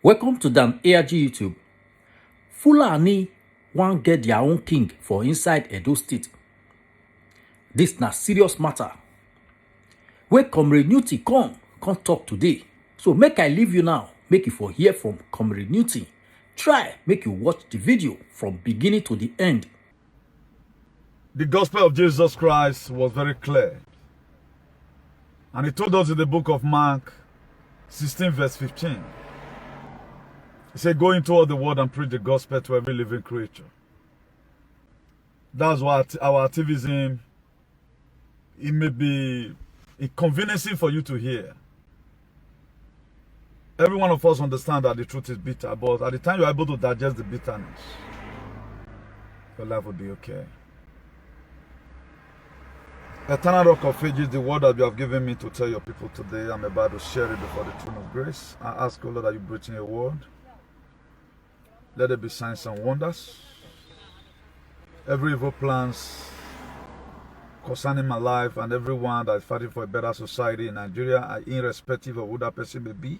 Welcome to Dan ARG YouTube. Fulani wan get their own king for inside Edo State. This na serious matter. Wey Comrade Newty come talk today. So make I leave you now. Make you for hear from Comrade Newty. Try make you watch the video from beginning to the end. The gospel of Jesus Christ was very clear. And he told us in the book of Mark 16 verse 15. He said, go into all the world and preach the gospel to every living creature. That's what our activism, it may be inconveniencing for you to hear. Every one of us understand that the truth is bitter, but at the time you're able to digest the bitterness, your life will be okay. Eternal Rock of Ages, the word that you have given me to tell your people today, I'm about to share it before the throne of grace. I ask, O Lord, that you breathe in your word. Let there be signs and wonders. Every evil plans concerning my life and everyone that is fighting for a better society in Nigeria, irrespective of who that person may be,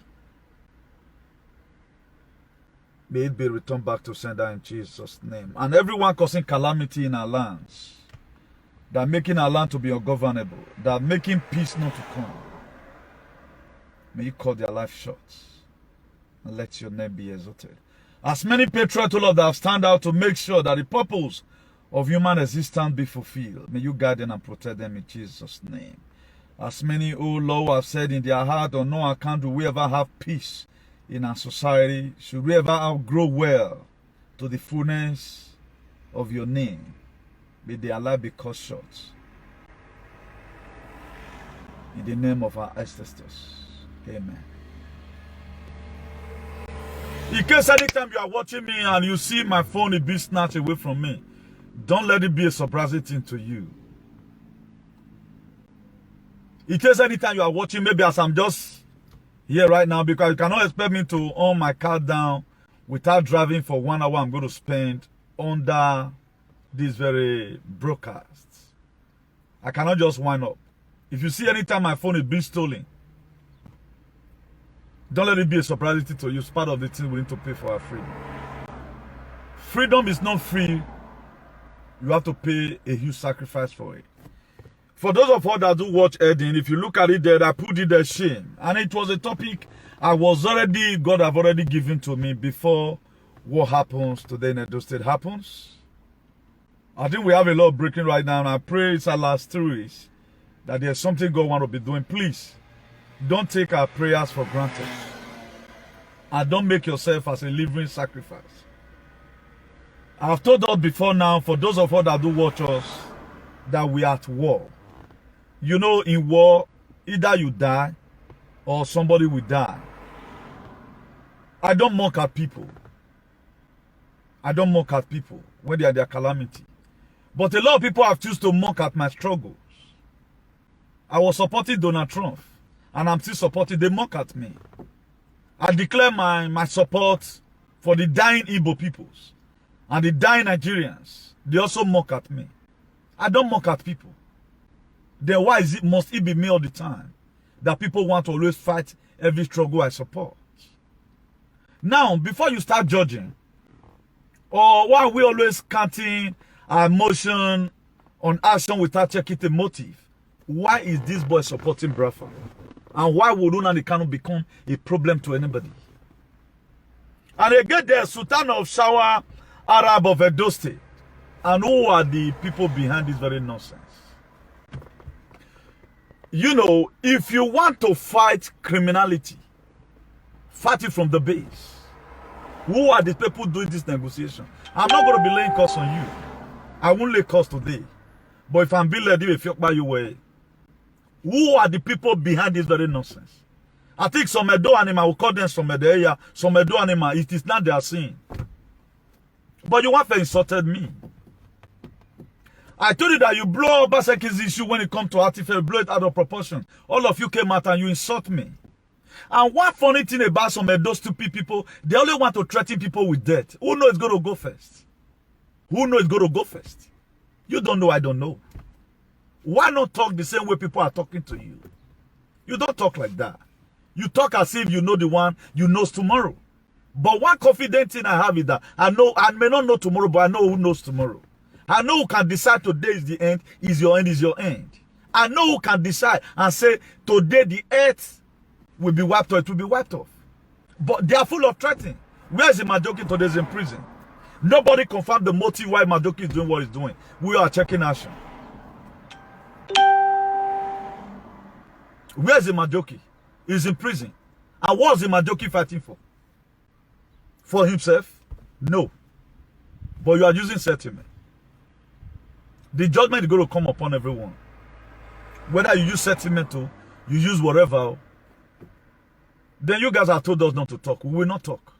may it be returned back to sender in Jesus' name. And everyone causing calamity in our lands, that making our land to be ungovernable, that making peace not to come, may you cut their life short and let your name be exalted. As many patriots, Lord, that have stand out to make sure that the purpose of human existence be fulfilled, may you guide them and protect them in Jesus' name. As many, O Lord, have said in their heart, on no account do we ever have peace in our society, should we ever outgrow well to the fullness of your name, may their life be cut short. In the name of our ancestors, amen. In case anytime you are watching me and you see my phone is being snatched away from me, don't let it be a surprising thing to you. In case anytime you are watching, maybe as I'm just here right now, because you cannot expect me to own my car down without driving for 1 hour I'm going to spend under this very broadcast. I cannot just wind up. If you see anytime my phone is being stolen, don't let it be a surprising thing to you. It's part of the thing we need to pay for our freedom. Freedom is not free. You have to pay a huge sacrifice for it. For those of us that do watch Eden, if you look at it there, I put it there shame. And it was a topic God have already given to me before what happens today in Edo State happens. I think we have a lot of breaking right now, and I pray it's our last 3 weeks that there's something God wants to be doing. Please, don't take our prayers for granted. And don't make yourself as a living sacrifice. I've told us before now, for those of us that do watch us, that we are at war. You know, in war, either you die or somebody will die. I don't mock at people. I don't mock at people when they are their calamity. But a lot of people have chosen to mock at my struggles. I was supporting Donald Trump, and I'm still supporting. They mock at me. I declare my support for the dying Igbo peoples and the dying Nigerians. They also mock at me. I don't mock at people. Then why must it be me all the time that people want to always fight every struggle I support? Now, before you start judging, or why are we always counting our emotion on action without checking the motive? Why is this boy supporting Biafra? And why would Nnamdi Kanu become a problem to anybody? And again, there's Sultan of Shawa, Arab of Edo State. And who are the people behind this very nonsense? You know, if you want to fight criminality, fight it from the base. Who are the people doing this negotiation? I'm not going to be laying costs on you. I won't lay costs today. But if I'm being led, if you by your way, who are the people behind this very nonsense? I think some Edo animal, will call them some Edo area, some Edo animal, it is not their sin. But you want to insulted me. I told you that you blow Obaseki's issue when it comes to artifact, blow it out of proportion. All of you came out and you insult me. And one funny thing about some of those stupid people, they only want to threaten people with death. Who knows it's going to go first? Who knows it's going to go first? You don't know, I don't know. Why not talk the same way people are talking to you? You don't talk like that. You talk as if you know the one you know tomorrow. But one confident thing I have is that I may not know tomorrow, but I know who knows tomorrow. I know who can decide today is the end, is your end. I know who can decide and say today the earth will be wiped off, it will be wiped off. But they are full of threatening. Where is Majoki today? Is in prison. Nobody confirmed the motive why Majoki is doing what he's doing. We are checking action. Where is Majoki? He's in prison. And what is Majoki fighting for? For himself? No. But you are using settlement. The judgment is going to come upon everyone. Whether you use settlement or you use whatever, then you guys have told us not to talk. We will not talk.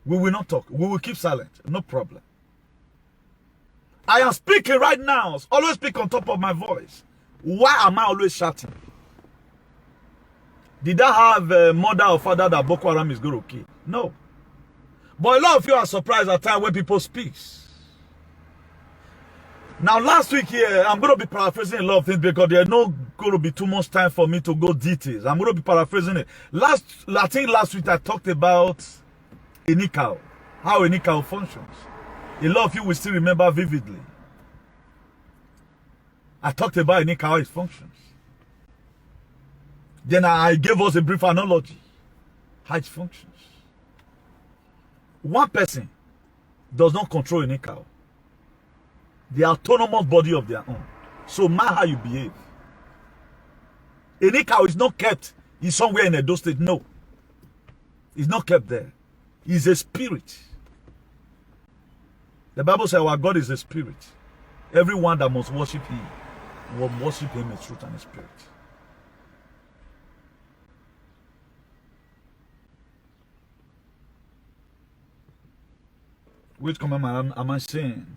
We will not talk. We will keep silent. No problem. I am speaking right now. Always speak on top of my voice. Why am I always shouting? Did I have a mother or father that Boko Haram is going to kill? No. But a lot of you are surprised at times when people speak. Now, last week here, I'm going to be paraphrasing a lot of things because there's not going to be too much time for me to go details. I'm going to be paraphrasing it. I think last week I talked about Enikao, how Enikao functions. A lot of you will still remember vividly. I talked about Enikao, how it functions. Then I gave us a brief analogy, how it functions. One person does not control Enikao. The autonomous body of their own. So mind how you behave. Enikao is not kept in somewhere in Edo State. No. It's not kept there. He's a spirit. The Bible says our God is a spirit. Everyone that must worship him will worship him in truth and in spirit. Which commandment am I saying?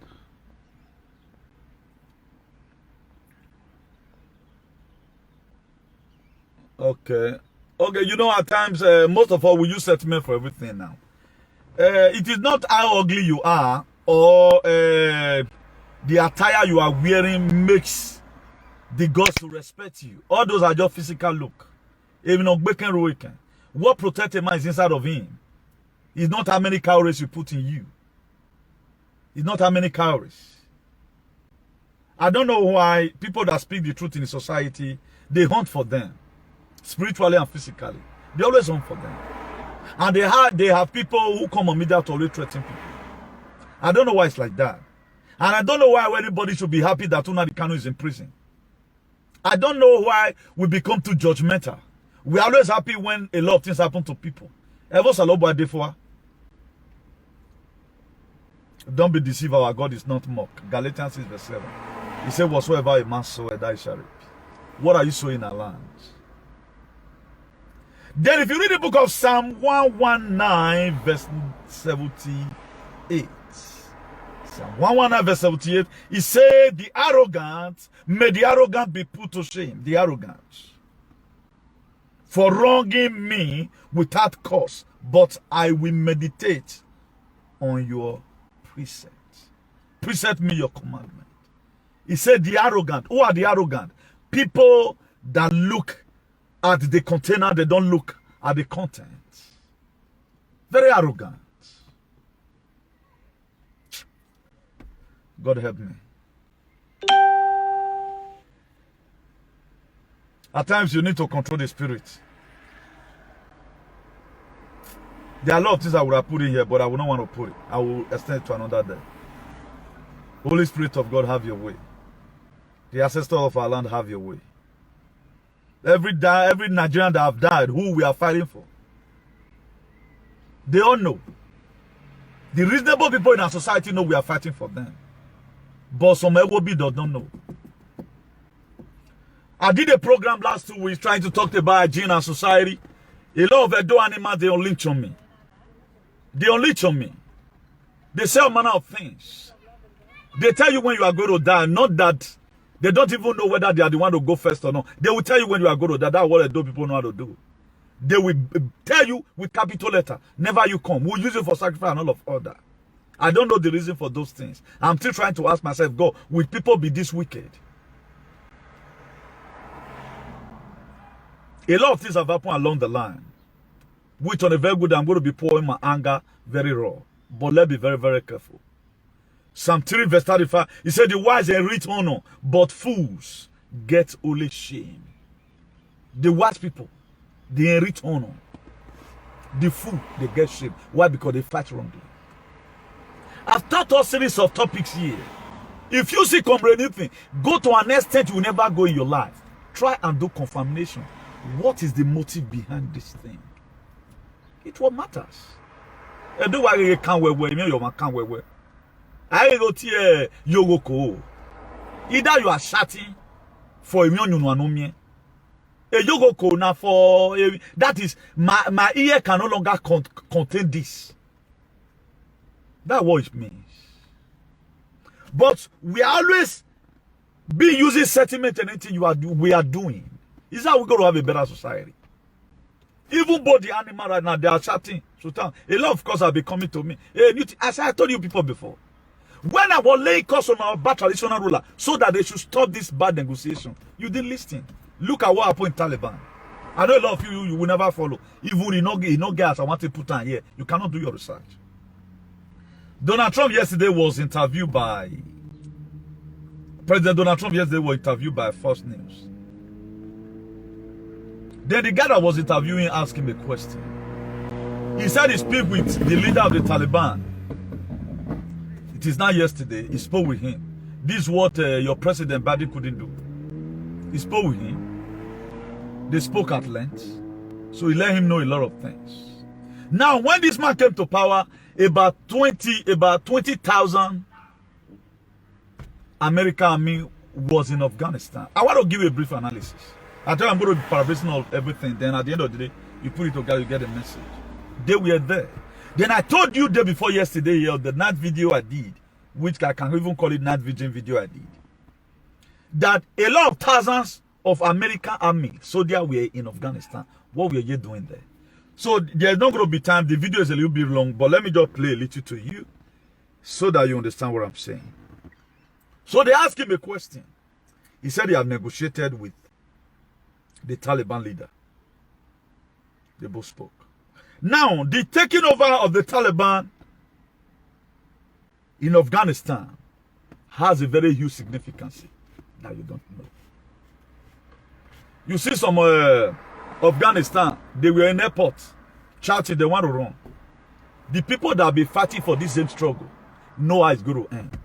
Okay, you know, at times, most of all, we use settlement for everything now. It is not how ugly you are or the attire you are wearing makes the gods to respect you. All those are just physical look. Even on weekend. What protects a man is inside of him. It's not how many calories you put in you. It's not how many calories. I don't know why people that speak the truth in the society, they hunt for them. Spiritually and physically. They always hunt for them. And they have people who come on media to always threaten people. I don't know why it's like that. And I don't know why anybody should be happy that Nnamdi Kanu is in prison. I don't know why we become too judgmental. We are always happy when a lot of things happen to people. Don't be deceived, our God is not mocked. Galatians 6 verse 7. He said, whatsoever a man soweth, that shall reap. What are you sowing in our lands? Then if you read the book of Psalm 119 verse 78. Psalm 119 verse 78. He said, the arrogant, may the arrogant be put to shame. The arrogant. For wronging me without cause. But I will meditate on your precepts. Precept me your commandment. He said the arrogant. Who are the arrogant? People that look at the container, they don't look at the content. Very arrogant. God help me. At times you need to control the spirit. There are a lot of things I would have put in here, but I will not want to put it. I will extend it to another day. Holy Spirit of God, have your way. The ancestor of our land, have your way. Every Nigerian that have died, who we are fighting for, they all know. The reasonable people in our society know we are fighting for them. But some LOB does not know. I did a program last 2 weeks trying to talk about hygiene and society. A lot of Edo animals, they unleash on me. They unleash on me. They say all manner of things. They tell you when you are going to die, not that they don't even know whether they are the one to go first or not. They will tell you when you are going to die. That's what Edo people know how to do. They will tell you with capital letter, never you come. We'll use it for sacrifice and all of other. I don't know the reason for those things. I'm still trying to ask myself, God, will people be this wicked? A lot of things have happened along the line. which on a very good, I'm going to be pouring my anger very raw. But let's be very, very careful. Psalm 3 verse 35, he said, the wise inherit honor, but fools get only shame. The wise people, they inherit honor. The fool, they get shame. Why? Because they fight wrongly. I've taught us a series of topics here. If you see anything, go to an extent you will never go in your life. Try and do confirmation. What is the motive behind this thing? It's what matters. And do why you can't wear you can't wear. I go to Yogoko. Either you are shouting for a million a Yogoko now for that is my ear can no longer contain this. That's what it means. But we always be using sentiment and anything we are doing. Is that we're going to have a better society. Even both the animal right now, they are shouting. A lot of course have been coming to me. As I told you people before, when I was laying course on our bad traditional ruler so that they should stop this bad negotiation, you didn't listen. Look at what happened in Taliban. I know a lot of you will never follow. Even you know guys I want to put on here, you cannot do your research. Donald Trump yesterday was interviewed by President Donald Trump yesterday was interviewed by Fox News. Then the guy that was interviewing asked him a question. He said he spoke with the leader of the Taliban. It is not yesterday. He spoke with him. This is what your President Biden couldn't do. He spoke with him. They spoke at length. So he let him know a lot of things. Now, when this man came to power, about 20,000 American army was in Afghanistan. I want to give you a brief analysis. I tell you I'm going to be paraphrasing of everything. Then at the end of the day, you put it together, you get a message. They were there. Then I told you day before yesterday here, the night video I did, which I can even call it night vision video I did, that a lot of thousands of American army soldiers were in Afghanistan. What were you doing there? So there's not going to be time. The video is a little bit long, but let me just play a little to you so that you understand what I'm saying. So they asked him a question. He said he had negotiated with the Taliban leader. They both spoke. Now, the taking over of the Taliban in Afghanistan has a very huge significance that you don't know. You see some Afghanistan, they were in airports, shouting they want to run. The people that have been fighting for this same struggle know how it's going to end.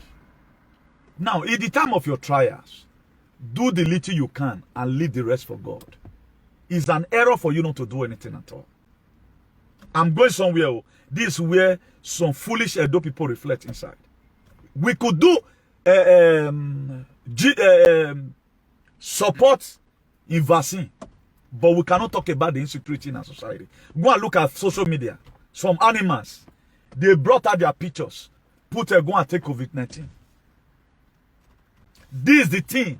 Now, in the time of your trials, do the little you can and leave the rest for God. It's an error for you not to do anything at all. I'm going somewhere. This is where some foolish Edo people reflect inside. We could do support in vaccine, but we cannot talk about the insecurity in our society. Go and look at social media. Some animals, they brought out their pictures, go and take COVID-19. This is the thing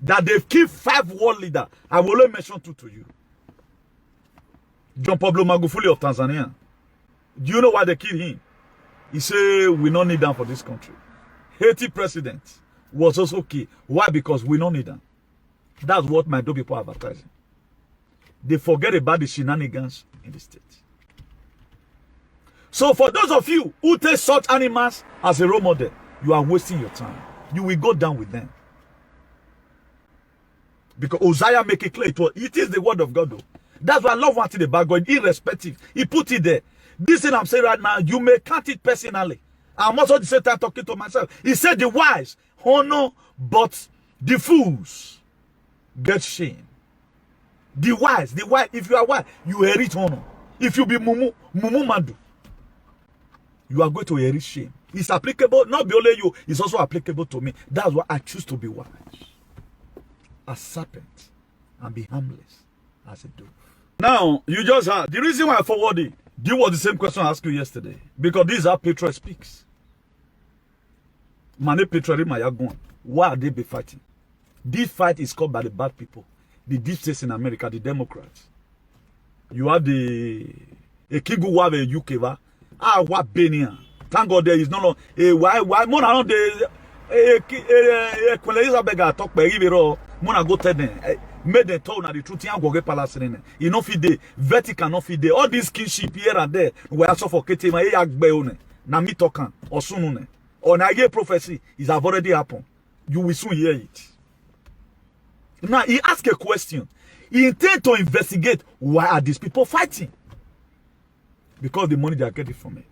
that they've killed 5 world leaders. I will only mention 2 to you. John Pablo Magufuli of Tanzania. Do you know why they killed him? He said, we don't need them for this country. Haiti president was also killed. Why? Because we don't need them. That's what my do people are advertising. They forget about the shenanigans in the state. So for those of you who take such animals as a role model, you are wasting your time. You will go down with them. Because Uzziah make it clear it is the word of God though. That's why I love wanting about God, irrespective. He put it there. This thing I'm saying right now, you may count it personally. I'm also at the same time talking to myself. He said the wise honor, but the fools get shame. The wise, if you are wise, you inherit honor. If you be mumu mandu, you are going to inherit shame. It's applicable, not be only you, it's also applicable to me. That's why I choose to be wise. A serpent and be harmless as a dove. Now, you just heard. The reason why I forwarded, this was the same question I asked you yesterday. Because this is how Patriot speaks. Mane Patriot Mayagun. Why are they be fighting? This fight is called by the bad people. The deep states in America, the Democrats. You have the Kigu Wave UK. What Benia. Thank God there is no why more around the Elizabeth talk by Mona go tell them Made them tell na the truth. Palace in you know fit dey Vatican no fit dey all this kinship here and there. We are suffocating my yagbe na me talking or soon or na prophecy is have already happened. You will soon hear it. Now he asked a question. He intend to investigate why are these people fighting? Because the money they are getting from it.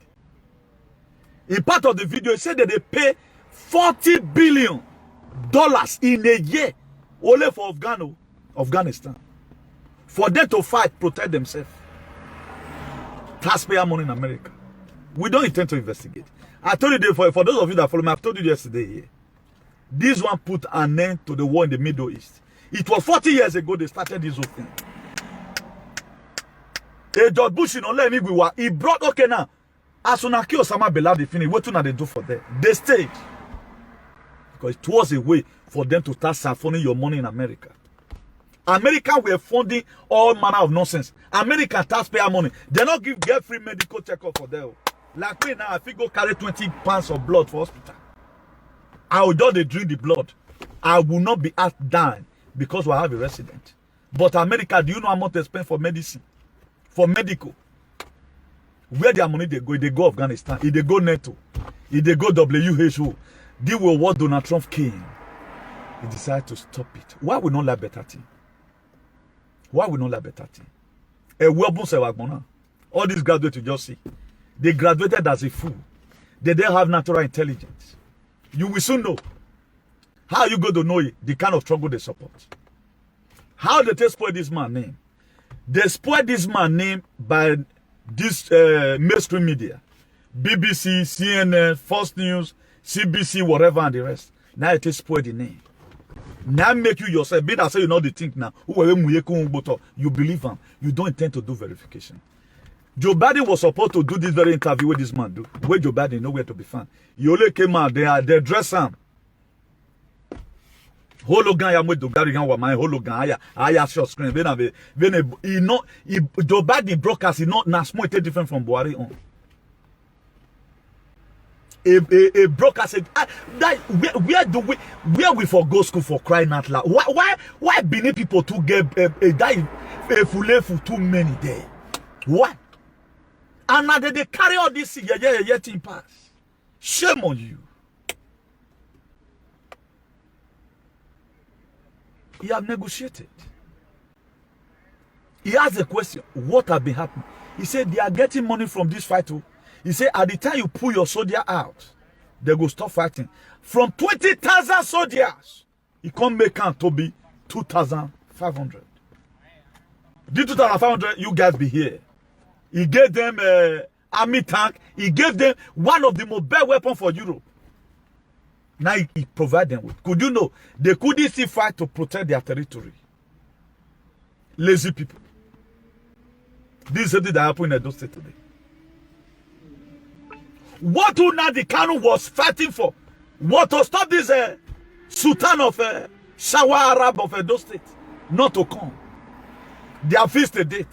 In part of the video, he said that they pay $40 billion in a year only for Afghanistan. For them to fight, protect themselves. Taxpayer money in America. We don't intend to investigate. I told you, for those of you that follow me, I've told you yesterday here. This one put an end to the war in the Middle East. It was 40 years ago they started this whole thing. George Bush, you know, let me be he brought, okay now, as soon as Osama bin Laden finish, what do they do for them? They stayed. Because it was a way for them to start siphoning your money in America. America were funding all manner of nonsense. American taxpayer money. They not get free medical checkup for them. Like me now, if you go carry 20 pounds of blood for hospital, I will just drink the blood. I will not be asked down because we have a resident. But America, do you know how much they spend for medicine? For medical. Where their money they go Afghanistan, if they go NATO, if they go WHO, they will what Donald Trump came. He decided to stop it. Why we not like better thing? Why we not like better thing? All these graduates you just see, they graduated as a fool. They don't have natural intelligence. You will soon know. How you going to know it? The kind of struggle they support. How did they spoil this man's name? They spoiled this man's name by this mainstream media. BBC, CNN, Fox News, CBC, whatever, and the rest. Now it is spoiled the name. Now make you yourself, be that say you know the thing now. You believe him. You don't intend to do verification. Joe Biden was supposed to do this very interview with this man do. Where Joe Biden nowhere to be found. He only came out, they dress him. Hologan ya mwe dogari gan wa my hologan aya short screen. Joe Biden broadcast is not small different from Buhari on. A broadcast where we for go school for crying out loud? Why Benin people to get a full too many there? Why? And now they carry all this thing pass. Shame on you. He have negotiated. He asked a question, what have been happening? He said they are getting money from this fight too. He said at the time you pull your soldier out, they go stop fighting. From 20,000 soldiers, he can't make count to be 2,500. The 2,500, you guys be here. He gave them army tank. He gave them one of the mobile weapons for Europe. Now he provide them with. Could you know they couldn't still fight to protect their territory? Lazy people. This is something that happened in Edo State today. What Nnamdi Kanu was fighting for? What to stop this Sultan of Shawa Arab of Edo State not to come? They have fixed a date.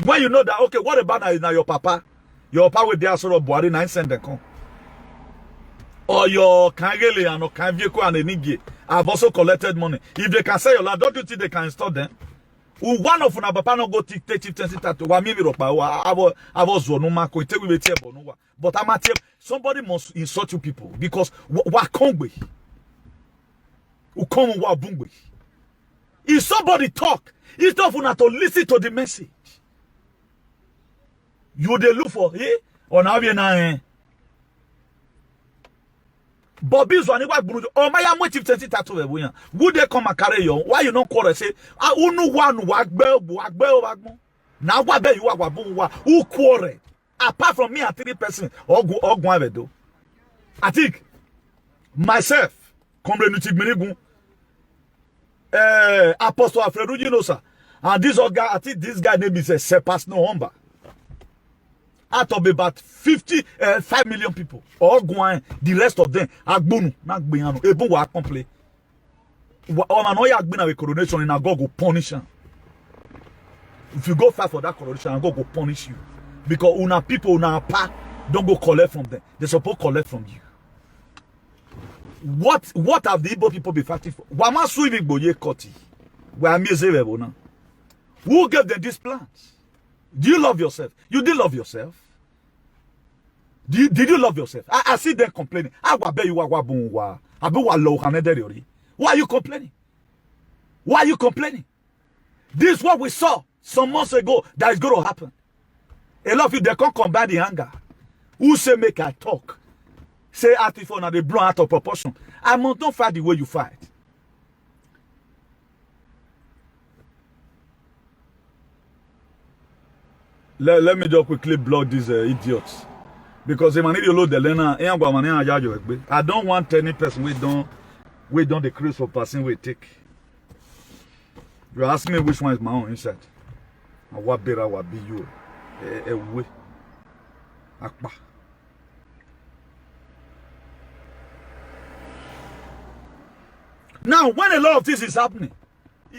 When you know that, okay, what about now your papa? Your papa with their sort of Buhari now send them come. Or your Kangele and Kanvieko and Enigi have also collected money. If they can sell your land, don't you think they can install them? One of our papa no go take chieftaincy tattoo. Wa mimi ropa wa abo zonu ma ko ite we tie bono wa. But I'm at somebody must insult you people because wa kongbe. Ukomu wa bungbe. If somebody talk, it's not for not to listen to the message. You they look for or now we na Bobby Zwaniwa Bruno, or my motive tattoo. Would they come and carry you? Why you don't call and say, I unu one wagbel. Now what be you are who quarrel? Apart from me and 3 persons, or go do. I think myself, Apostle Alfredo, you know, sir. And this guy, I think this guy name is Sepas No Humber. Out of about 5 million people, all going, the rest of them, Agbonu, Nagbiyano, Ebu wa complete. Omanoya Agbina with coronation and God will punish him. If you go fight for that coronation, God will punish you. Because una people, una pa, don't go collect from them. They're supposed to collect from you. What have the Igbo people been fighting for? Wama Suivi Boye Koti. Who gave them these plans? Do you love yourself? You did love yourself. Did you love yourself? I see them complaining. Why are you complaining? Why are you complaining? This is what we saw some months ago that is going to happen. A lot of you, they can't combat the anger. Who say make I talk? Say artificial and they blow out of proportion. I must not fight the way you fight. Let me just quickly block these idiots. Because if I need to load the learner, I don't want any person we don't decrease for person we take. You ask me which one is my own inside. And what better will be you? A way. Akpa. Now, when a lot of this is happening,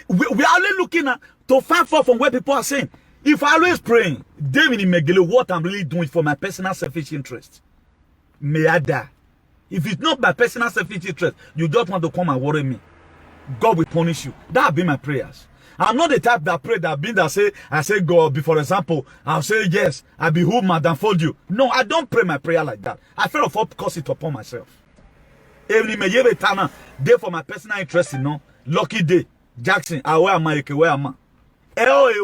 we are only looking at to find out from where people are saying. If I always praying, David in Megillah, what I'm really doing for my personal selfish interest, may I die. If it's not my personal selfish interest, you don't want to come and worry me. God will punish you. That have been my prayers. I'm not the type that pray that I say God, for example, I'll say yes, I behoove Madam fold you. No, I don't pray my prayer like that. I feel of curse it upon myself. Every may day for my personal interest, you know. Lucky day. Jackson, where am I? Where am I? That's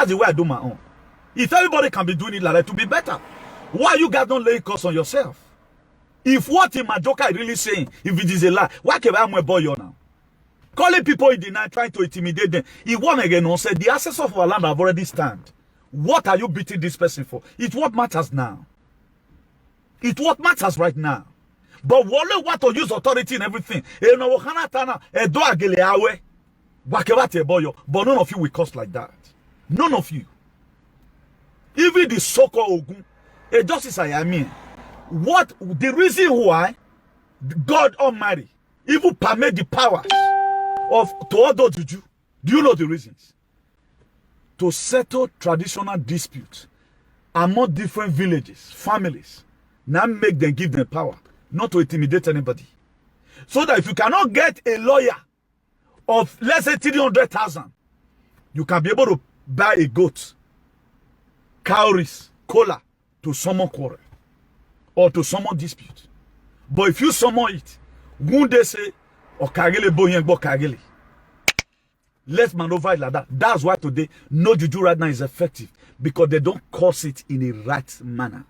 the way I do my own. If everybody can be doing it like that to be better, why you guys don't lay curse on yourself? If what in my joker is really saying, if it is a lie, why can I am a boy now? Calling people in the night, trying to intimidate them. If one again on said the access of our land have already stand. What are you beating this person for? It's what matters now. It's what matters right now. But Wale want to use authority and everything. But none of you will curse like that. None of you. Even the so-called Ogun, a justice I mean. What the reason why God Almighty even permit the powers of to order juju? Do you know the reasons? To settle traditional disputes among different villages, families. Now make them give them power. Not to intimidate anybody. So that if you cannot get a lawyer of, let's say, 300,000, you can be able to buy a goat, cowries, cola, to summon quarrel, or to summon dispute. But if you summon it, won't they say, let's maneuver it like that. That's why today, no juju right now is effective. Because they don't cause it in a right manner.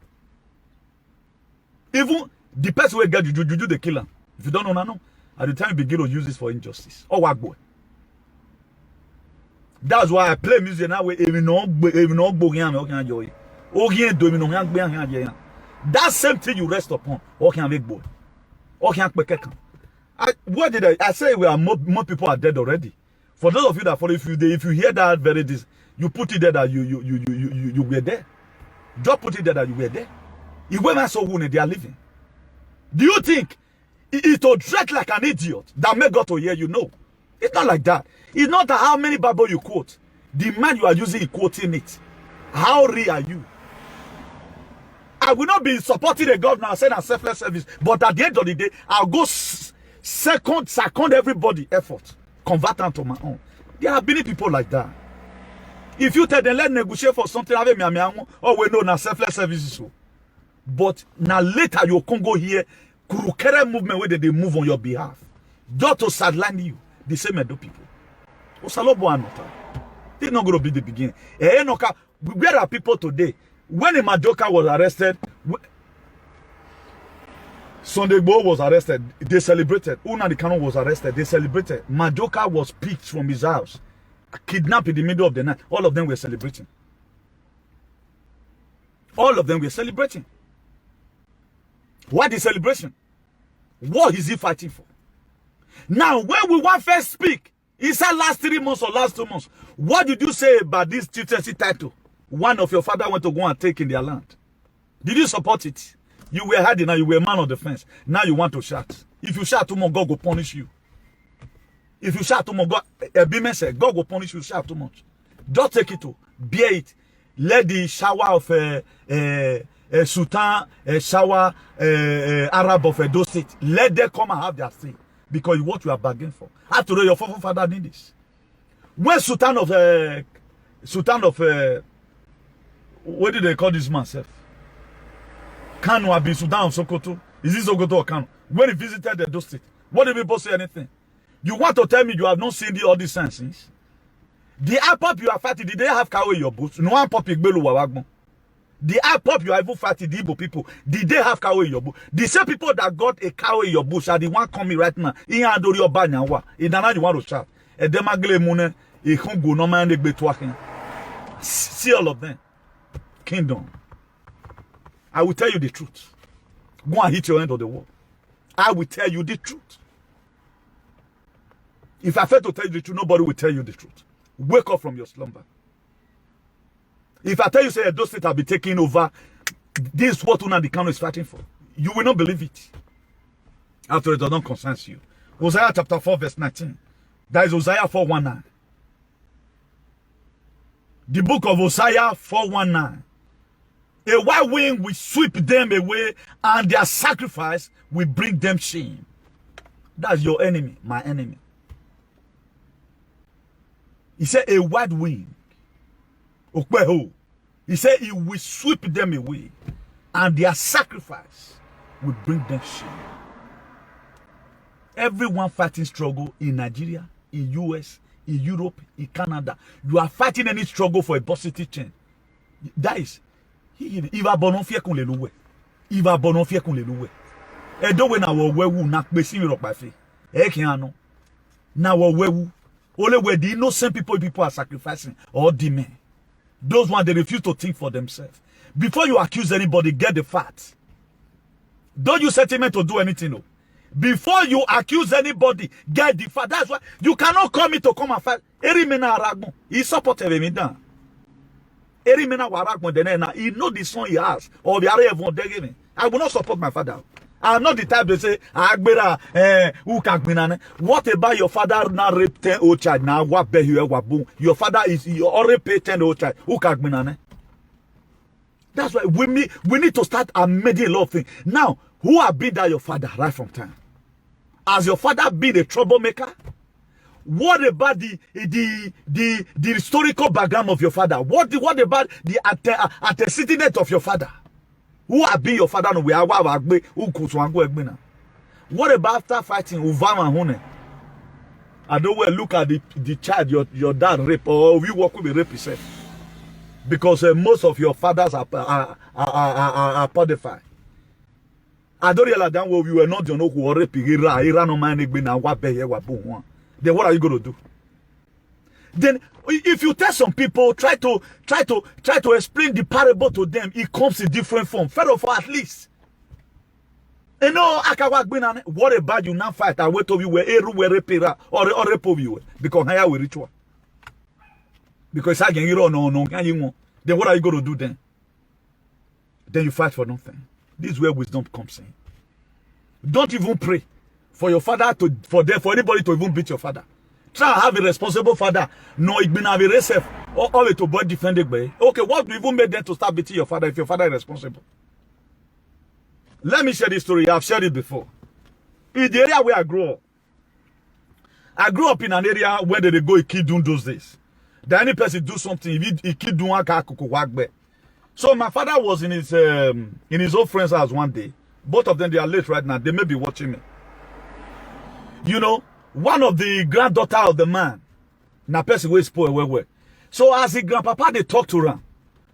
Even the person who get juju the killer. If you don't know, no. At the time you begin to use this for injustice. Oh, what boy. That's why I play music now. That same thing you rest upon. Okay, make boy. Okay, what did I say? We are more people are dead already. For those of you that follow, if you hear that very this, you put it there that you were there. Just put it there that you were there. If women so wounded, they are living. Do you think it will drag like an idiot that make God to hear you? No. It's not like that. It's not that how many Bible you quote. The man you are using is quoting it. How real are you? I will not be supporting the governor and saying a selfless service, but at the end of the day, I'll go second everybody effort. Convert them to my own. There have many people like that. If you tell them, let's negotiate for something, oh, we know now selfless services. But now later you can go here, Kurukere movement where they move on your behalf. Just to sideline you, the same Edo people. It's not going to be the beginning. Where are people today? When Majoka was arrested, Sunday Igboho was arrested, they celebrated. Nnamdi Kanu was arrested, they celebrated. Majoka was picked from his house, kidnapped in the middle of the night. All of them were celebrating. All of them were celebrating. What is celebration? What is he fighting for? Now, when we want first speak, he said last 3 months or last 2 months, what did you say about this chieftaincy title? One of your father went to go and take in their land. Did you support it? You were hiding, now you were a man of defense. Now you want to shout. If you shout too much, God will punish you. If you shout too much, God said, God will punish you, shout too much. Just take it to, bear it. Let the shower of Sultan, shower Arab of Edo State, let them come and have their say. because what you are bargaining for. After all, your forefather did this. When Sultan of what did they call this man, self? Kanu have been Sultan of Sokoto. Is this Sokoto or Kanu? When he visited Edo State, what did people say anything? You want to tell me you have not seen all these signs? The IPOP you are fighting, did they have cow in your boots? No one pop Igbelu Wawagmo. The IPOP you are even fighting, the Igbo people, did they have cow in your boot? The same people that got a cow in your bush are the one coming right now. In Andori Obanyawa. In Dana, you want to shout. And Demagle Mune, a Congo, no man, see all of them. Kingdom. I will tell you the truth. Go and hit your end of the wall. I will tell you the truth. If I fail to tell you the truth, nobody will tell you the truth. Wake up from your slumber. If I tell you, say, those states have been taking over, this is what Nnamdi Kanu is fighting for. You will not believe it. After it does not concern you. Hosea chapter 4, verse 19. That is Hosea 4:19. The book of Hosea 4:19. A white wind will sweep them away, and their sacrifice will bring them shame. That's your enemy, my enemy. He said, a white wind. He said, it will sweep them away, and their sacrifice will bring them shame. Everyone fighting struggle in Nigeria, in US, in Europe, in Canada. You are fighting any struggle for a positive change. That is, il va bon fier qu'on les loue. Il va bon fier qu'on les loue. E do we na wo wewu na pesi mi ro pa fe. E kin ano. Na wo wewu. Only where the innocent people are sacrificing or the men. Those ones, they refuse to think for themselves. Before you accuse anybody, get the facts. Don't use sentiment to do anything. No. Before you accuse anybody, get the fact. That's why you cannot call me to come and fight. Erimena Aragmo. He supported me down. Erimena Aragmo, he know the son he has. Or the area of me. I will not support my father. I'm not the type to say, what about your father now rape 10 old child? Now what be you boom? Your father is you already pay 10 old child. That's why we need to start amending a lot of things. Now, who have been that your father right from time? Has your father been a troublemaker? What about the historical background of your father? What about the antecedent of your father? Who have been your father? What about after fighting Uvama Hune? I don't want to look at the child your dad rape, or you work with the rape yourself. Because most of your fathers are podified. I don't realize that we were not the one who rape then what are you going to do? Then if you tell some people, try to explain the parable to them, it comes in different form. First of all, at least. You know, what about you now fight? I wait till you were repera or repo you because higher will ritual. Because I can no. Then what are you going to do then? Then you fight for nothing. This is where wisdom comes in. Don't even pray for your father for anybody to even beat your father. Try to have a responsible father. No, it been have a safe or to boy defended by. Okay, what do you even make them to start beating your father if your father is responsible? Let me share this story. I've shared it before. In the area where I grew up in an area where they go a kid doing those days. Then any person do something, he kid doing a. So my father was in his old friend's house one day. Both of them, they are late right now. They may be watching me. You know, one of the granddaughter of the man, na person wey spoil well. So as the grandpapa they talk to her.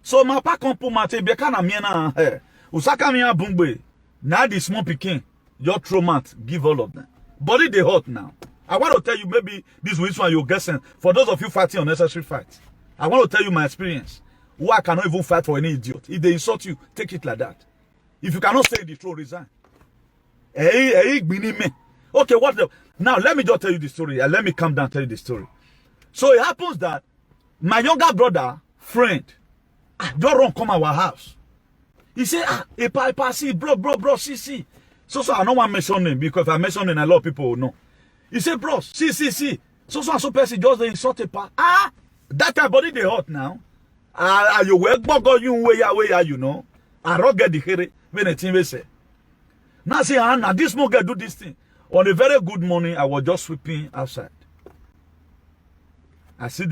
So my papa come put my be kana miena eh. Usaka miya bungbe. Now the small pikin, your trauma, give all of them. Body they hot now. I want to tell you maybe this one you're guessing. For those of you fighting unnecessary fights, I want to tell you my experience. Who I cannot even fight for any idiot. If they insult you, take it like that. If you cannot say the truth, resign. Okay, now let me just tell you the story. Let me calm down and tell you the story. So it happens that my younger brother, friend, just run come our house. He said, see, bro, see. So I don't want to mention him because if I mention him, a lot of people will know. He said, bro, see. So person just insulted pa. That time body they hot now. You work bogo you where you know. I don't get the here when the team say. Now say, now this small guy do this thing. On a very good morning, I was just sweeping outside. I see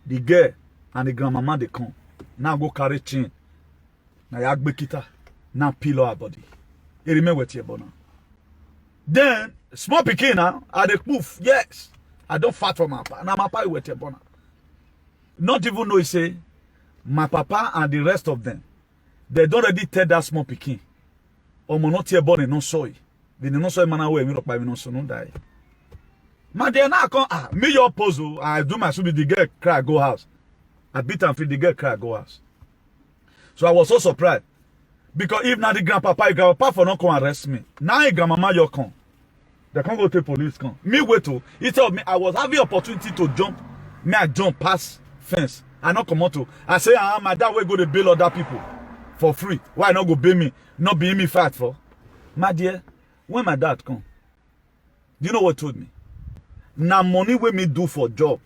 the girl and the grandmama, they come. Now go carry chain. Now you agbe kita. Now peel her body. You remember what you're born. Then, small pikin now, I dey poof. Yes. I don't fat for my papa. Now my papa is born. Not even know he say, my papa and the rest of them, they don't already tell that small pikin. Omo not here born no soy. They no soy man away, me rock by me no so no die. Man, they now come, me your puzzle, I do my suit, the girl cry, go house. I beat and feed the girl cry, go house. So I was so surprised. Because if now the grandpapa for not come arrest me. Now the grandmama you come. They can't go to police come. Me wait to. He told me I was having opportunity to jump. Me I jump past fence. I not come out to. I say, my dad will go to bail other people for free. Why not go bail me? Not be me fight for. My dear, when my dad come, do you know what told me? Now money we me do for job.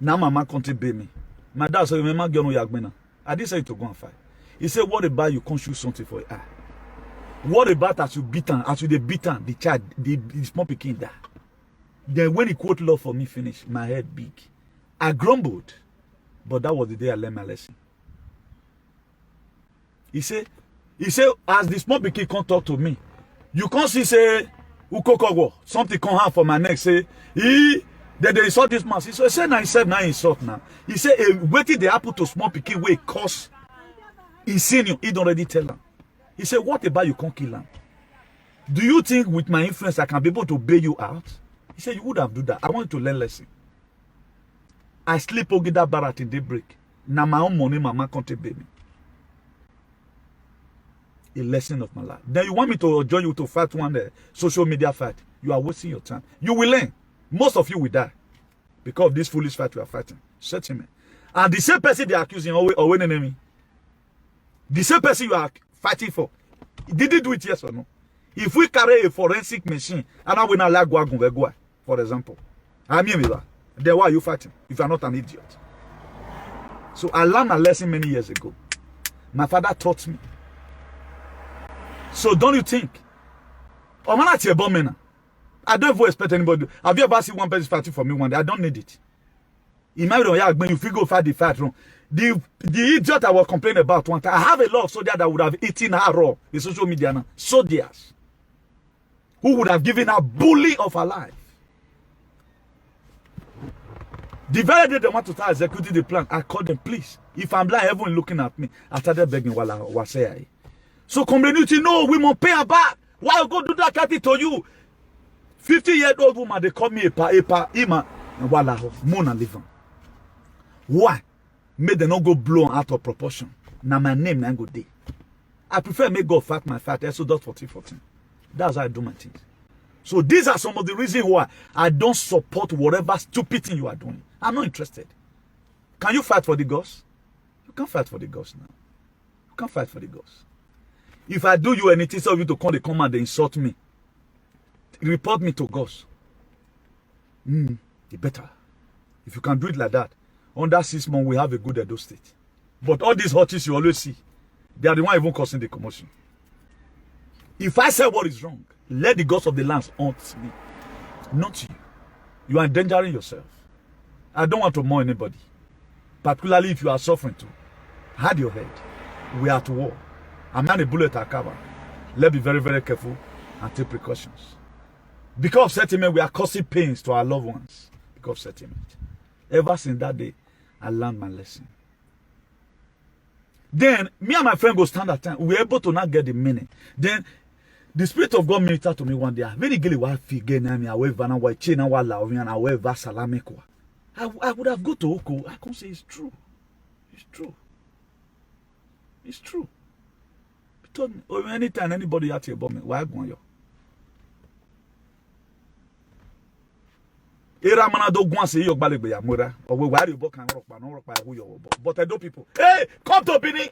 Now mama can't bail me. My dad said, "Mama, get no yagbena." I didn't say to go and fight. He said, "What about you can't shoot something for it? What about as you beat him, as you beat him, the child, the small pikin die?" Then when he quote love for me finish, my head big. I grumbled, but that was the day I learned my lesson. He said, as the small pikin can't talk to me, you can't see say, "Ukokogo," something come out for my neck. Say, they insult this man. He said, "Now himself now insult now." He said, "Waiting the apple to small pikin way cause." He seen you. He don't already tell him. He said, "What about you can't kill him? Do you think with my influence I can be able to bail you out?" He said, "You would have do that. I want you to learn lesson." I sleep over that bar at daybreak. Now my own money, mama can't bail me. A lesson of my life. Then you want me to join you to fight one social media fight? You are wasting your time. You will learn. Most of you will die because of this foolish fight we are fighting. Settlement. And the same person they are accusing or an enemy. The same person you are fighting for. Did he do it, yes or no? If we carry a forensic machine and I will not like Gwa, for example, I mean that. Then why are you fighting if you are not an idiot? So I learned a lesson many years ago. My father taught me. So don't you think? I don't ever expect anybody. Have you ever seen one person fighting for me one day? I don't need it. Imagine if you go fight the fight wrong. The idiot I was complaining about one time, I have a lot of soldiers that would have eaten her raw in social media now. Soldiers who would have given her bully of her life. The very day they want to start executing the plan, I called them, please. If I'm blind, everyone looking at me, I started begging while I was saying. So community, no, we must pay her back. Why you go do that kind to you? 50-year-old woman, they call me a ima, and while I Mona living. Why? May they not go blown out of proportion. Now my name now go day. I prefer make God fight my fight. Exodus 14:14. That's how I do my things. So these are some of the reasons why I don't support whatever stupid thing you are doing. I'm not interested. Can you fight for the gods? You can't fight for the gods now. You can't fight for the gods. If I do you anything, so you to come, they come and they insult me. Report me to gods. You better. If you can do it like that, under 6 months, we have a good Edo state. But all these hotties you always see, they are the one even causing the commotion. If I say what is wrong, let the gods of the lands haunt me, not you. You are endangering yourself. I don't want to mourn anybody, particularly if you are suffering too. Hide your head. We are at war. I'm not a bullet at cover. Let's be very, very careful and take precautions. Because of settlement, we are causing pains to our loved ones. Because of settlement. Ever since that day, I learned my lesson. Then, me and my friend go stand at time. We were able to not get the meaning. Then, the Spirit of God ministered to me one day. Very gilly wa figure na me however na wa china wa la ovian however salamekwa. I would have go to Oko. I can't say it's true. It's true. It's true. Because anytime anybody at your bomb, why go on you? Era mana do gwan say your balegbe ya mura. Or we worry about can rock no rock by who you but I do people. Hey, come to Bini.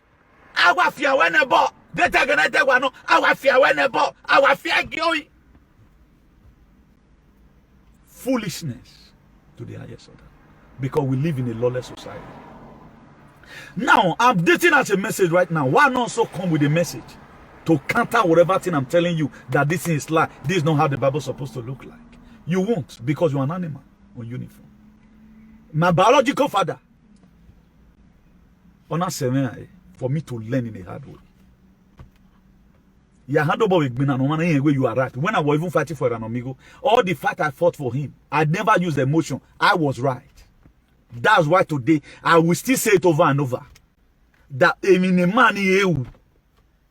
Awa fia wenebo. They take another one. Awa fia wenebo. Awa fia gioi. Foolishness to the highest order. Because we live in a lawless society. Now, I'm dating as a message right now. Why not so come with a message to counter whatever thing I'm telling you that this thing is lie. This is not how the Bible is supposed to look like. You won't, because you're an animal on uniform. My biological father, for me to learn in a hard way. You are right. When I was even fighting for an amigo, all the fight I fought for him, I never used emotion. I was right. That's why today I will still say it over and over. That in a man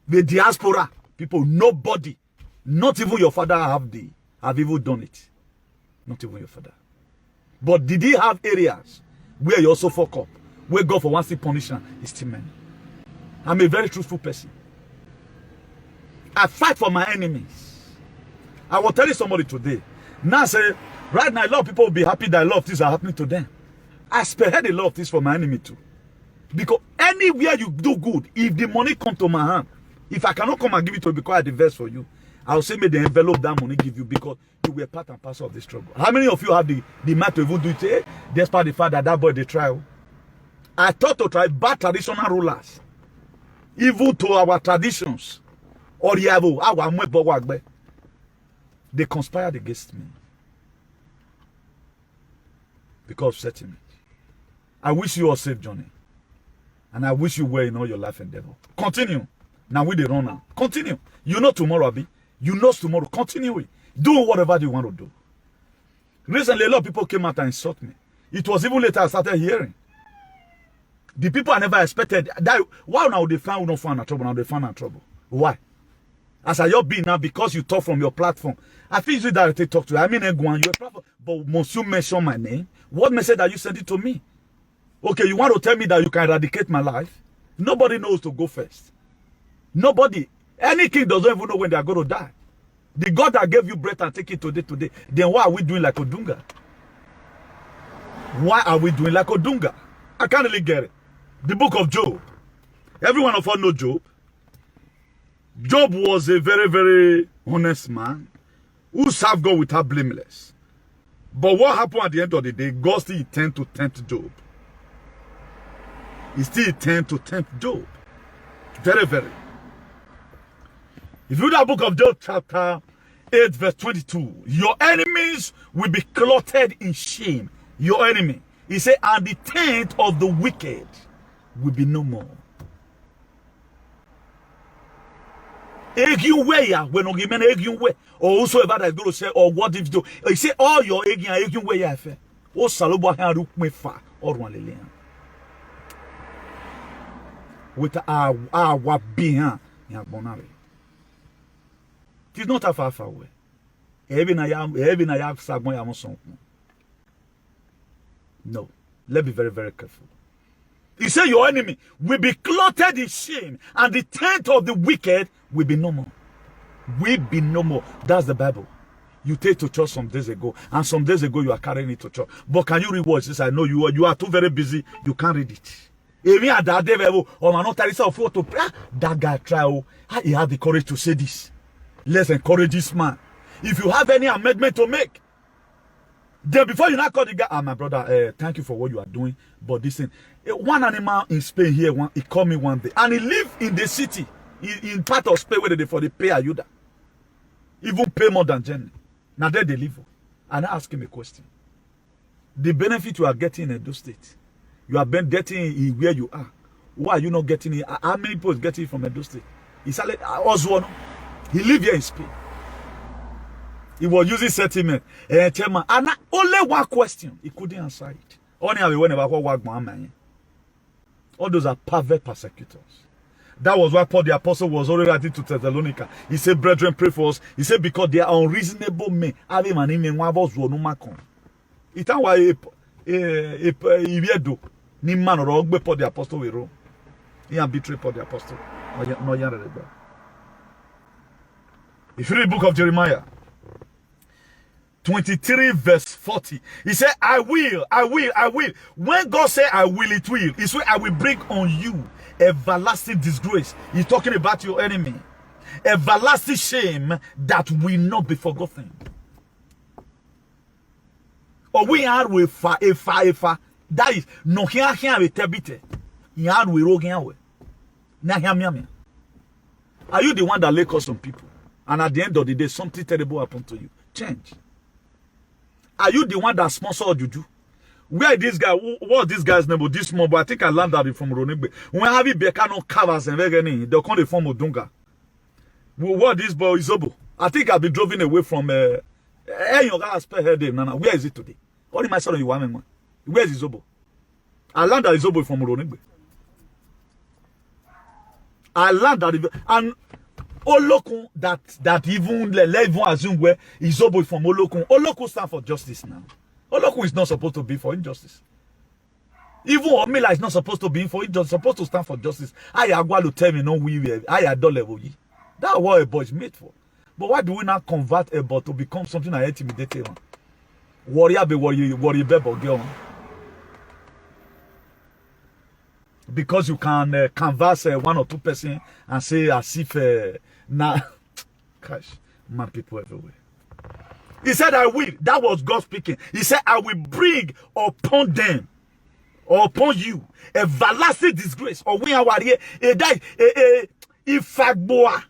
the diaspora, people, nobody, not even your father have even done it. Not even your father. But did he have areas where you also fuck up? Where God for one still punishment is still many. I'm a very truthful person. I fight for my enemies. I was telling somebody today. Now say, right now a lot of people will be happy that a lot of things are happening to them. I spearhead a lot of things for my enemy too. Because anywhere you do good, if the money come to my hand, if I cannot come and give it to you because I divest for you, I'll say may the envelope that money give you because you were part and parcel of the struggle. How many of you have the mind to even do it? Despite the fact that that boy they try. I thought to try bad traditional rulers, even to our traditions, or they conspired against me because of settlement. I wish you a safe journey, and I wish you well in all your life endeavor. Continue. Now we the run now. Continue. You know tomorrow, Abi. You know tomorrow. Continue it. Do whatever you want to do. Recently, a lot of people came out and insult me. It was even later I started hearing. The people I never expected. That, why now they find no fun trouble? Now they find trouble. Why? As I be now, because you talk from your platform. I feel you directly talk to you. I mean, you're a platform. But once you mention my name, what message are you sending to me? Okay, you want to tell me that you can eradicate my life? Nobody knows to go first. Nobody. Any king doesn't even know when they are going to die. The God that gave you breath and take it today, then why are we doing like Odunga? Why are we doing like Odunga? I can't really get it. The book of Job. Every one of us know Job. Job was a very, very honest man who served God without blameless. But what happened at the end of the day, God still intended to tempt Job. He still intended to tempt Job. Very, very. If you read that book of Job chapter 8 verse 22, your enemies will be clothed in shame. Your enemy. He said, and the tent of the wicked will be no more. When or whosoever that is going to say, or what if you do? He said, all your egin way ya fe. O salobo haru mefa or one lilian. With our being ya bonare. It is not a far away. No. Let's be very, very careful. He said your enemy will be clothed in shame, and the tent of the wicked will be no more. Will be no more. That's the Bible. You take to church some days ago, and some days ago you are carrying it to church. But can you read what it says? I know you are too very busy. You can't read it. That guy try. He had the courage to say this. Let's encourage this man. If you have any amendment to make, then before you not call the guy, my brother, thank you for what you are doing. But this thing, one animal in Spain here, he called me one day, and he lived in the city, in part of Spain where they for the pay Ayuda, even pay more than Jenny. Now there they live, and I asked him a question: the benefit you are getting in those states, you have been getting where you are. Why are you not getting it? How many people is getting it from Edo State? He said, he lived here in Spain. He was using settlement. And only one question, he couldn't answer it. Only all those are pervert persecutors. That was why Paul the Apostle was already writing to Thessalonica. He said, brethren, pray for us. He said, because they are unreasonable men. It's why ni man or Paul the Apostle we wrote. He betrayed Paul the Apostle. If you read the book of Jeremiah 23 verse 40, he said, I will. When God said I will, it will. It's where I will bring on you everlasting disgrace. He's talking about your enemy. Everlasting shame that will not be forgotten. Or we are with fa. That is no here with tebite. Yard we rogan away. Na him. Are you the one that lay curse on people? And at the end of the day, something terrible happened to you. Change. Are you the one that sponsored Juju? Where this guy, what this guy's name? This mob, I think I learned that from Ronigbe. When Harvey Bekano covers and they'll call the form of Dunga. What this boy is Izobo? I think I've been driven away from where is it today? What am I saying? You want? Where is Izobo? I learned that Izobo from Ronigbe. I learned that and Olokun that even let even assume where Izobo from Olokun. Olokun stand for justice now. Olokun is not supposed to be for injustice. Even Omila is not supposed to be for injustice. Supposed to stand for justice. I agwalu tell me no we I adore level. That's what a boy is made for. But why do we not convert a boy to become something that intimidating? Warrior be worry girl. Because you can canvas 1 or 2 person and say as if now, gosh, man, people everywhere. He said, I will. That was God speaking. He said, I will bring upon them, or upon you, everlasting disgrace. Or when our here, if Fagboa,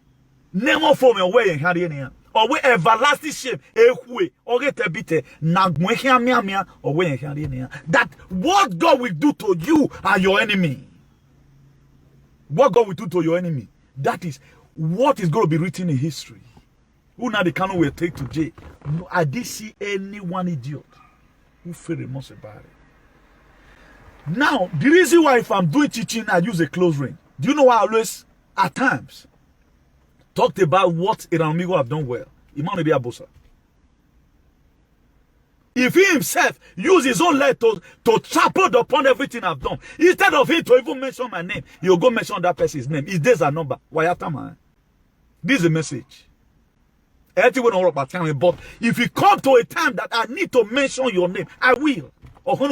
never from your way in Hariania, or we everlasting shame, or get a bit, or way in Hariania. That what God will do to you and your enemy. What God will do to your enemy. That is what is going to be written in history. Who now the canon will take to jail. No, I didn't see anyone idiot who feel remorse about it. Now, the reason why if I'm doing teaching, I use a close ring. Do you know why I always, at times, talked about what Iran Migo have done well? Imam Ebi Abosa. If he himself use his own leg to trample upon everything I've done, instead of him to even mention my name, he'll go mention that person's name. His days are number. Wayatama. This is a message. But if you come to a time that I need to mention your name, I will. I will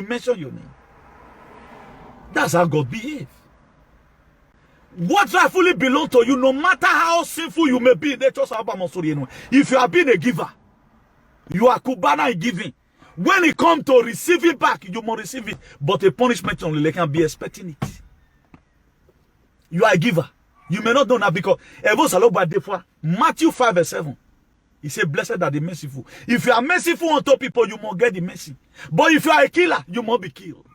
mention your name. That's how God behaves. What rightfully belongs to you, no matter how sinful you may be, if you have been a giver, you are Kubana in giving. When it comes to receiving back, you must receive it. But a punishment only, they can be expecting it. You are a giver. You may not know that because Matthew 5 verse 7. He said, blessed are the merciful. If you are merciful unto people, you must get the mercy. But if you are a killer, you must be killed.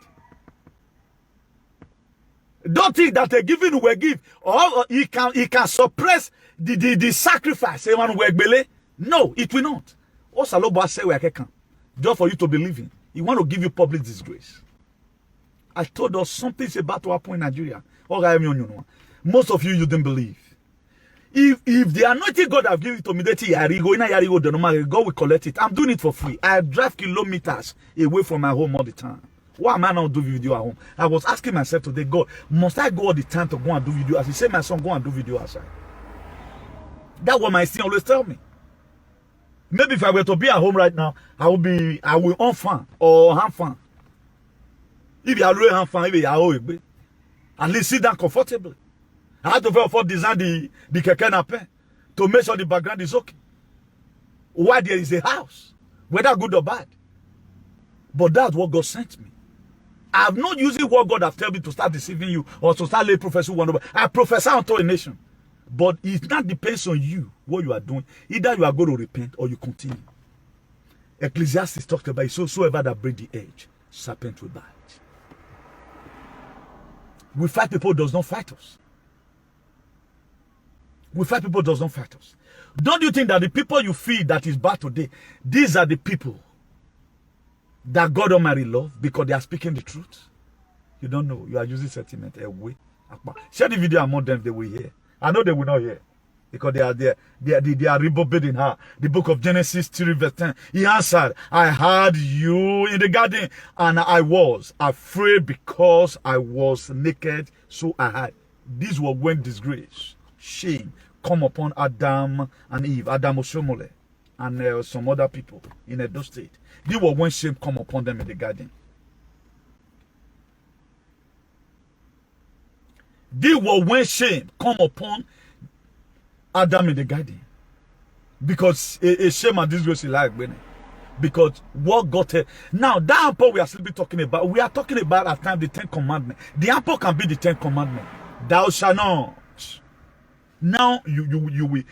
Don't think that a giving will give, or he can suppress the sacrifice. No, it will not. Just for you to believe in. He want to give you public disgrace. I told us something's about to happen in Nigeria. Most of you didn't believe. If the anointing God have given to me, God will collect it. I'm doing it for free. I drive kilometers away from my home all the time. Why am I not doing video at home? I was asking myself today, God, must I go all the time to go and do video? As he said, my son, go and do video outside. That's what my son always tell me. Maybe if I were to be at home right now, I will on fan or hand fan. If you are really hand fan, if you are at least sit down comfortably. I had to therefore design the keke napin to make sure the background is okay. Why there is a house, whether good or bad. But that's what God sent me. I have not using what God have told me to start deceiving you or to start lay prophecy one over. I prophesy unto a nation. But it not depends on you, what you are doing. Either you are going to repent or you continue. Ecclesiastes talked about it. Whosoever that break the edge, serpent will bite. We fight people does not fight us. We fight people does not fight us. Don't you think that the people you feel that is bad today, these are the people that God Almighty love because they are speaking the truth? You don't know. You are using sentiment. Share the video among them, they will hear. I know they will not hear. Because they are there. They are reprobating her. The book of Genesis 3 verse 10. He answered, I heard you in the garden, and I was afraid because I was naked, so I had. This was when disgrace, shame, come upon Adam and Eve, Adam Oshomole, and some other people in Edo State. This was when shame come upon them in the garden. This was when shame come upon Adam in the garden. Because a shame and disgrace is like. Because what got it now, that apple we are still be talking about, we are talking about at time the 10 commandments. The apple can be the 10 commandments. Thou shalt not. Now you will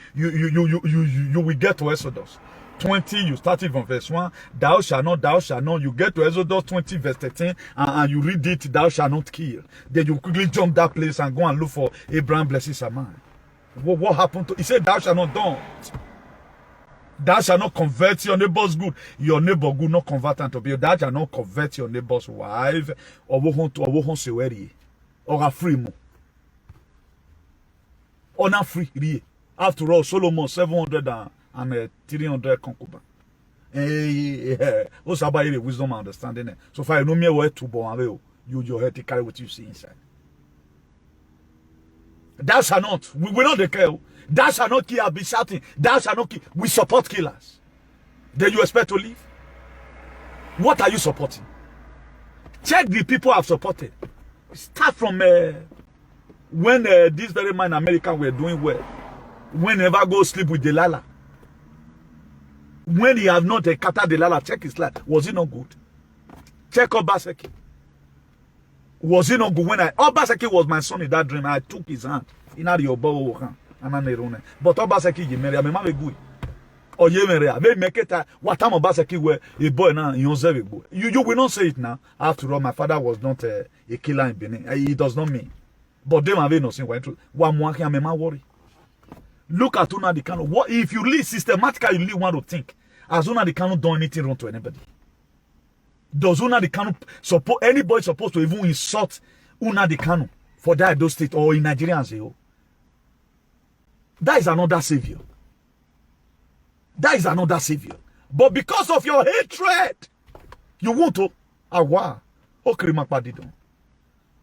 get to Exodus 20. You started from verse 1. Thou shalt not, thou shalt not. You get to Exodus 20 verse 13 and you read it. Thou shalt not kill. Then you quickly jump that place and go and look for Abraham blesses a man. What happened to? He said, thou shalt not don't. Thou shalt not convert your neighbor's good. Your neighbor good not convert unto you. Thou shalt not convert your neighbor's wife or a free mo. Or not free. After all, Solomon 700 and 300 concubines. What's about the wisdom and understanding? So far, you know me where to born. Your head to carry what you see inside. Thou shalt not. We will not declare. Thou shalt not kill. I'll be shouting. Thou shalt not kill. We support killers. Then you expect to live? What are you supporting? Check the people I've supported. Start from when this very man American were doing well. When never go sleep with Delilah. When he have not encountered Delilah, check his life. Was it not good? Check Obaseki. Was it not good? When Obaseki was my son in that dream, I took his hand. But Obaseki, you marry, I'm a good. Or you marry, I make it. What time Obaseki were a boy now, you will not say it now. After all, my father was not a killer in Benin. He does not mean. But them have no sin. One more can worry. Look at Nnamdi Kanu. What if you live systematically? You really want to think. Has Nnamdi Kanu done anything wrong to anybody? Does Nnamdi Kanu support anybody supposed to even insult Nnamdi Kanu for that Edo State or in Nigerians? That is another savior. That is another savior. But because of your hatred, you want to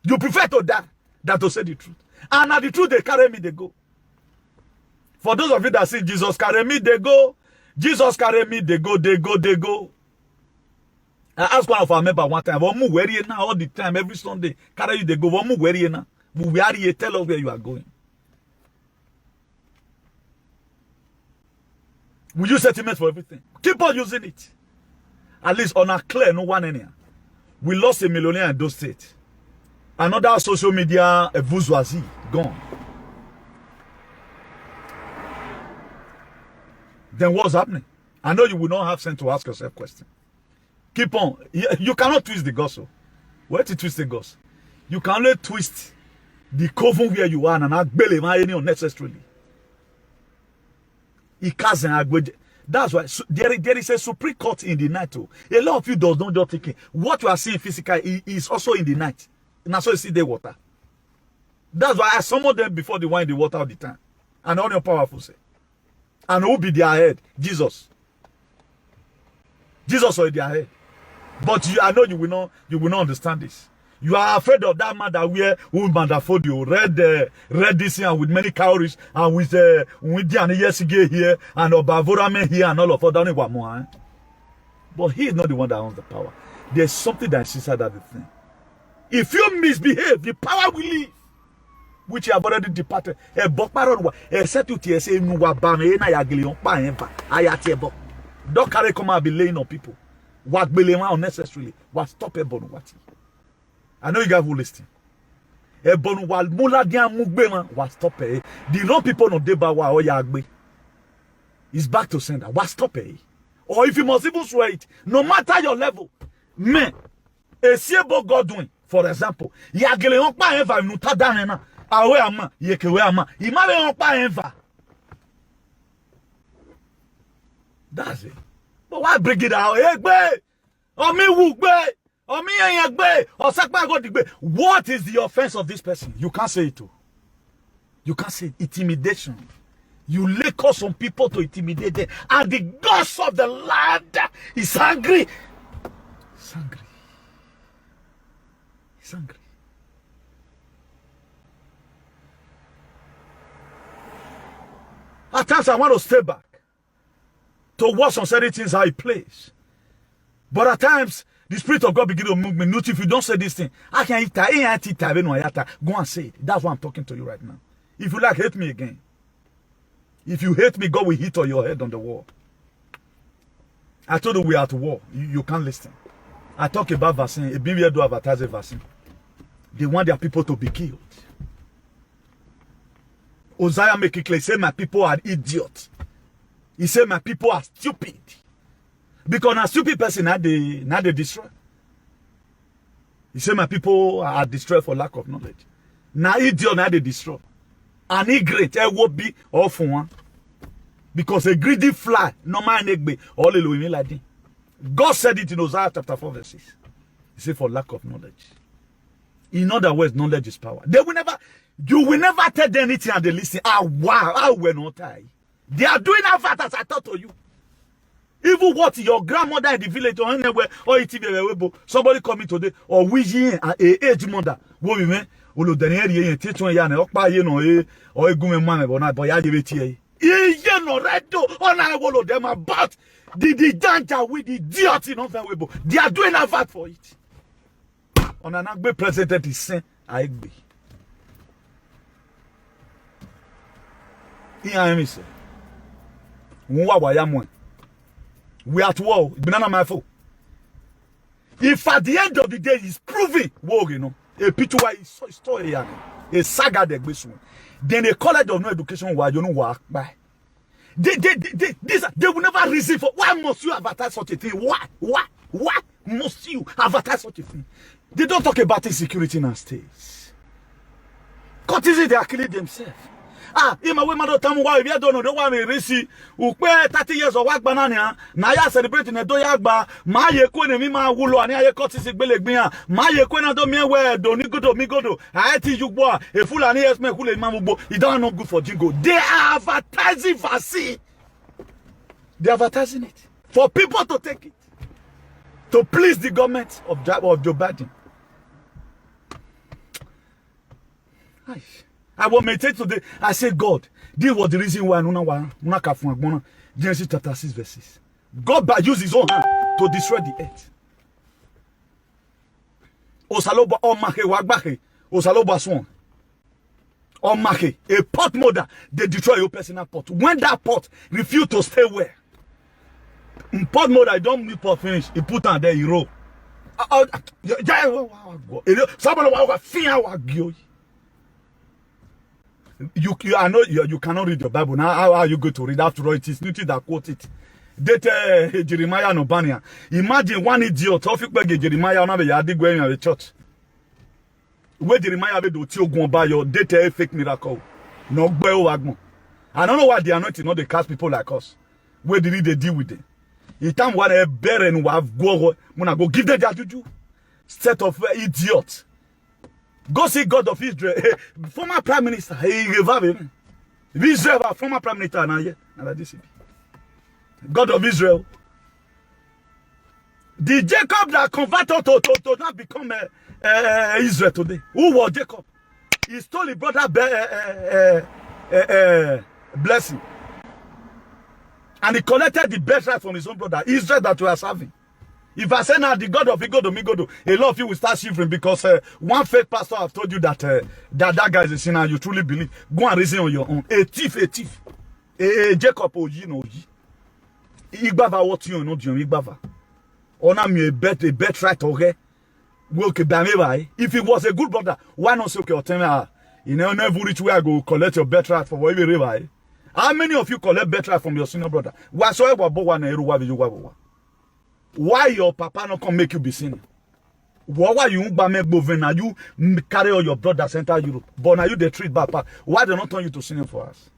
you prefer to die than to say the truth. And at the truth they carry me, they go. For those of you that say Jesus carry me, they go. Jesus carry me, they go, they go, they go. I asked one of our members one time, "What where you now all the time, every Sunday? Carry you, they go. What where you now? We are here. Tell us where you are going. We use sentiments for everything. Keep on using it. At least on a clear, no one in here. We lost a millionaire in those states. Another social media bourgeoisie gone. Then what's happening? I know you will not have sense to ask yourself questions. Keep on. You cannot twist the gospel. Where to twist the gospel? You can only twist the coven where you are and not believe any unnecessarily. That's why there is a Supreme Court in the night too. A lot of you does not just think what you are seeing physically is also in the night. And that's why you see the water. That's why I summon them before they wine the water all the time. And all your powerful say. And who be their head? Jesus. Jesus is their head. But I know you will not understand this. You are afraid of that man that wear woman that fold you red this here with many cowries and with the Yesige here and Obavora here and all of that. But he is not the one that owns the power. There's something that is inside that thing. If you misbehave, the power will leave. Which you have already departed. Except you say no don't carry come and be laying on people. What believe unnecessarily. What stop a bon what. I know you guys will listen. A bon wal mula dia mugbe what stop a. The wrong people no deba wa oyagbe. It's back to sender. What stop a. Or if you must even swear it, no matter your level, men, a siebo Godwin, for example, yagele on pa eva nu tadanena. Awe ama, yekewe ama. Imave on pa eva. That's it. But why bring it out? Hey, what is the offense of this person? You can't say it too. You can't say it. Intimidation. You lay cause on people to intimidate them. And the gods of the land is angry. It's angry. It's angry. At times I want to stay back to watch on certain things how he plays. But at times, the Spirit of God begin to move me. Note if you don't say this thing, I can eat that. Go and say it. That's why I'm talking to you right now. If you like, hate me again. If you hate me, God will hit on your head on the wall. I told you we are at war. You can't listen. I talk about vaccine. A BBA do advertise a vaccine. They want their people to be killed. Uzziah make it clear. He said, my people are idiots. He said, my people are stupid. Because a stupid person, now they destroy. He said, my people are destroyed for lack of knowledge. Now idiot, now they destroy. And ignorant, will be all for one. Because a greedy fly, no man egg all the like that. God said it in Hosea chapter 4 verse 6. He said, for lack of knowledge. In other words, knowledge is power. You will never tell them anything and they listen. Ah, wow, I will not die. They are doing that as I thought to you. Even what your grandmother in the village or anywhere, or somebody coming today, or we a age mother, what we mean, or the area, teach one yan, or by or a gourmet man, or not by IVT. No redo on I will of them about the danger with the idiot in November. They are doing a vat for it. On an agbe presented is saying, I be. Here I am, sir. We are at war. Banana my foe. If at the end of the day he's proving war, you know, a picture is story, a saga de Gbesun. Then a college of no education where you know work by. They will never reason for why must you advertise such a thing? Why must you advertise such a thing? They don't talk about insecurity in our states. What is it they are killing themselves? Ah, in my way, mother, tell me why we don't know. Don't want me to ukwe 30 years of work banana. Now you celebrating a doyagba. My yekwen me ma wulo ani aye cut is belegbian. My yekwen do me we do ni godo. I teach you boy. A fool ani yes me kule mamubo. It don't not good for jingo. They are advertising vaccine. They are advertising it for people to take it to please the government of Joe Biden. I will meditate today. I say, God, this was the reason why Genesis chapter 6 verses. God used his own hand to destroy the earth. Osaloba Omake Wagbache, Osaloba Swan. Omake, a pot mother, they destroy your personal pot. When that pot refused to stay where? Pot mother, I don't need pot finish. He put on there, he roll. You cannot read your Bible now. How are you going to read? After all, it is Newton that quote it. Date Jeremiah no Bania. Imagine one idiot. Topic beg Jeremiah na be yadi going at the church. Where Jeremiah be do ti ogun ba your date fake miracle. No gbe o wagmo. I don't know why the anointing not they cast people like us. Where did they deal with them? In time what a bear and have go go give them their juju. Set of idiots. Go see God of Israel, former prime minister. He revived him. Israel, former prime minister, God of Israel. The Jacob that converted to not become Israel today. Who was Jacob? He stole his brother blessing, and he collected the birthright from his own brother Israel that we are serving. If I say now the God of Igodo, a lot of you will start shivering because one fake pastor have told you that that guy is a sinner. You truly believe. Go and reason on your own. A thief. Jacob Oji no Oji. Igbava what you know, John Igbava. Honor me a bet right okay. If he was a good brother, why not say okay? Tell me, you know, never reach where I go collect your bet right for whatever river. How many of you collect bet right from your senior brother? Why your papa not come make you be sinning? Why you make you carry all your brothers enter Europe? But now you they treat papa. Why they not turn you to sinning for us?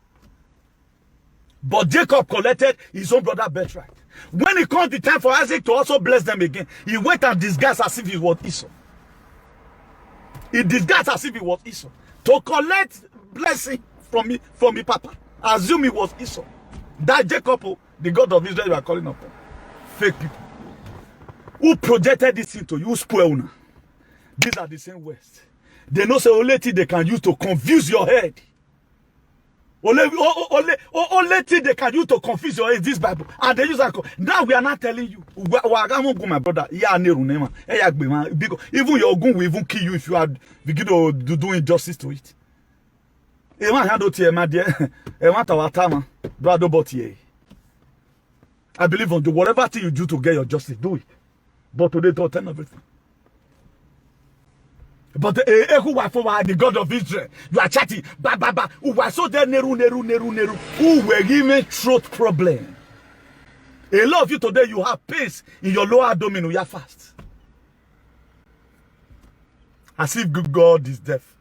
But Jacob collected his own brother birthright. When it comes the time for Isaac to also bless them again, he went and disguised as if he was Esau. He disguised as if he was Esau to collect blessing from me papa. Assume he was Esau. That Jacob, the God of Israel, you are calling upon. Fake people. Who projected this into you? Who spoil now? These are the same words. They know say only thing they can use to confuse your head. Only thing they can use to confuse your head is this Bible. And they use that. Now we are not telling you. My brother, even your gun will even kill you if you are begin to do injustice to it. I believe on the whatever thing you do to get your justice, do it. But today, don't turn everything. But who was for the God of Israel? You are chatting, who was so there, Neru, who were given throat problem. A lot of you today, you have pains in your lower abdomen, you are fast. As if God is deaf.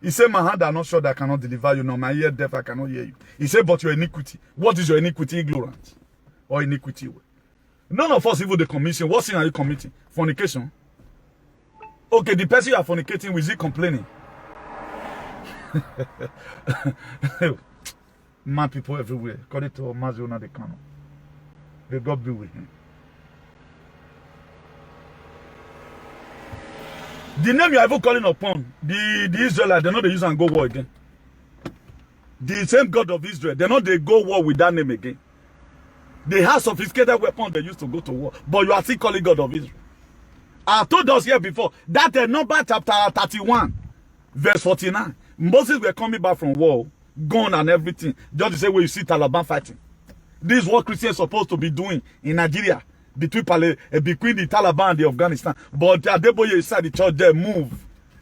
He said, my hand are not sure that I cannot deliver you. No, my ear deaf, I cannot hear you. He said, but your iniquity. What is your iniquity? Ignorance. Or iniquity. None of us even the commission. What sin are you committing? Fornication. Okay, the person you are fornicating with, is he complaining? Mad people everywhere. According to Maziona de Kano. May God be with him. The name you are even calling upon, the Israelites, they know they use and go war again. The same God of Israel, they know they go war with that name again. They have sophisticated weapons they used to go to war, but you are still calling God of Israel. I told us here before that number chapter 31, verse 49. Moses were coming back from war, gun and everything. Just the same way you see Taliban fighting. This is what Christians are supposed to be doing in Nigeria. Between the Taliban and the Afghanistan. But Adeboye inside the church there, move.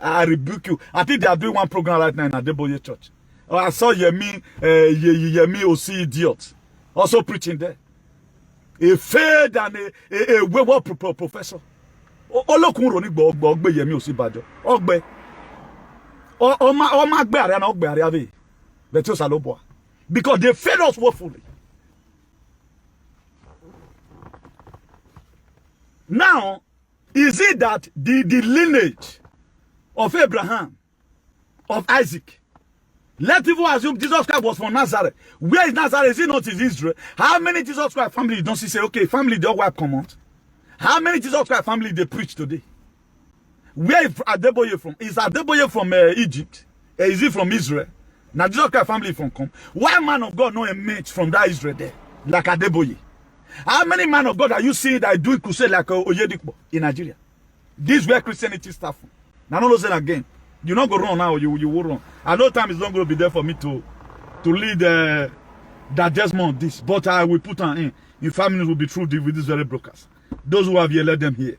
I rebuke you. I think they are doing one program right now in Adeboye church. I saw Yemi OC idiot also preaching there. A failed and a wayward professor. Olokun roni gbo ogbe Yemi OC Bajo. Ogbe. O ma gbe are na ogbe are ave. But you salobo. Because they failed us woefully. Now, is it that the lineage of Abraham, of Isaac, let people assume Jesus Christ was from Nazareth. Where is Nazareth? Is it not in Israel? How many Jesus Christ family don't you say, okay, family they all wipe come out? How many Jesus Christ family they preach today? Where is Adeboye from? Is Adeboye from Egypt? Is he from Israel? Now Jesus Christ family from come. Why man of God no a mate from that Israel there? Like Adeboye. How many men of God are you seeing that are doing crusade like Oyedikpo in Nigeria? This is where Christianity starts from. Now, I'm not saying again. You're not going to run now, you will run. I know time is not going to be there for me to lead digestment on this. But I will put on in 5 minutes will be through with these very brokers. Those who have here, let them hear.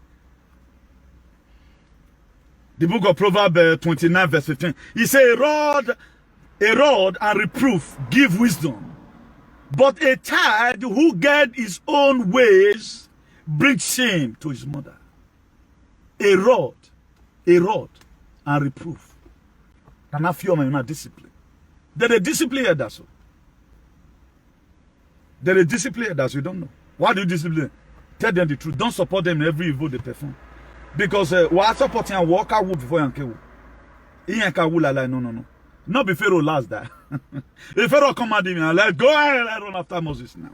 The book of Proverbs 29 verse 15. He says, a rod and reproof give wisdom. But a child who gets his own ways brings shame to his mother. A rod and reproof. And after you are discipline. They're a discipline head, that's all. They're a discipline head, that's you don't know. Why do you discipline? Tell them the truth. Don't support them in every evil they perform. Because while supporting and walk out before you can no. Not be Pharaoh last that. If Pharaoh commanded me, let's go ahead and run after Moses now.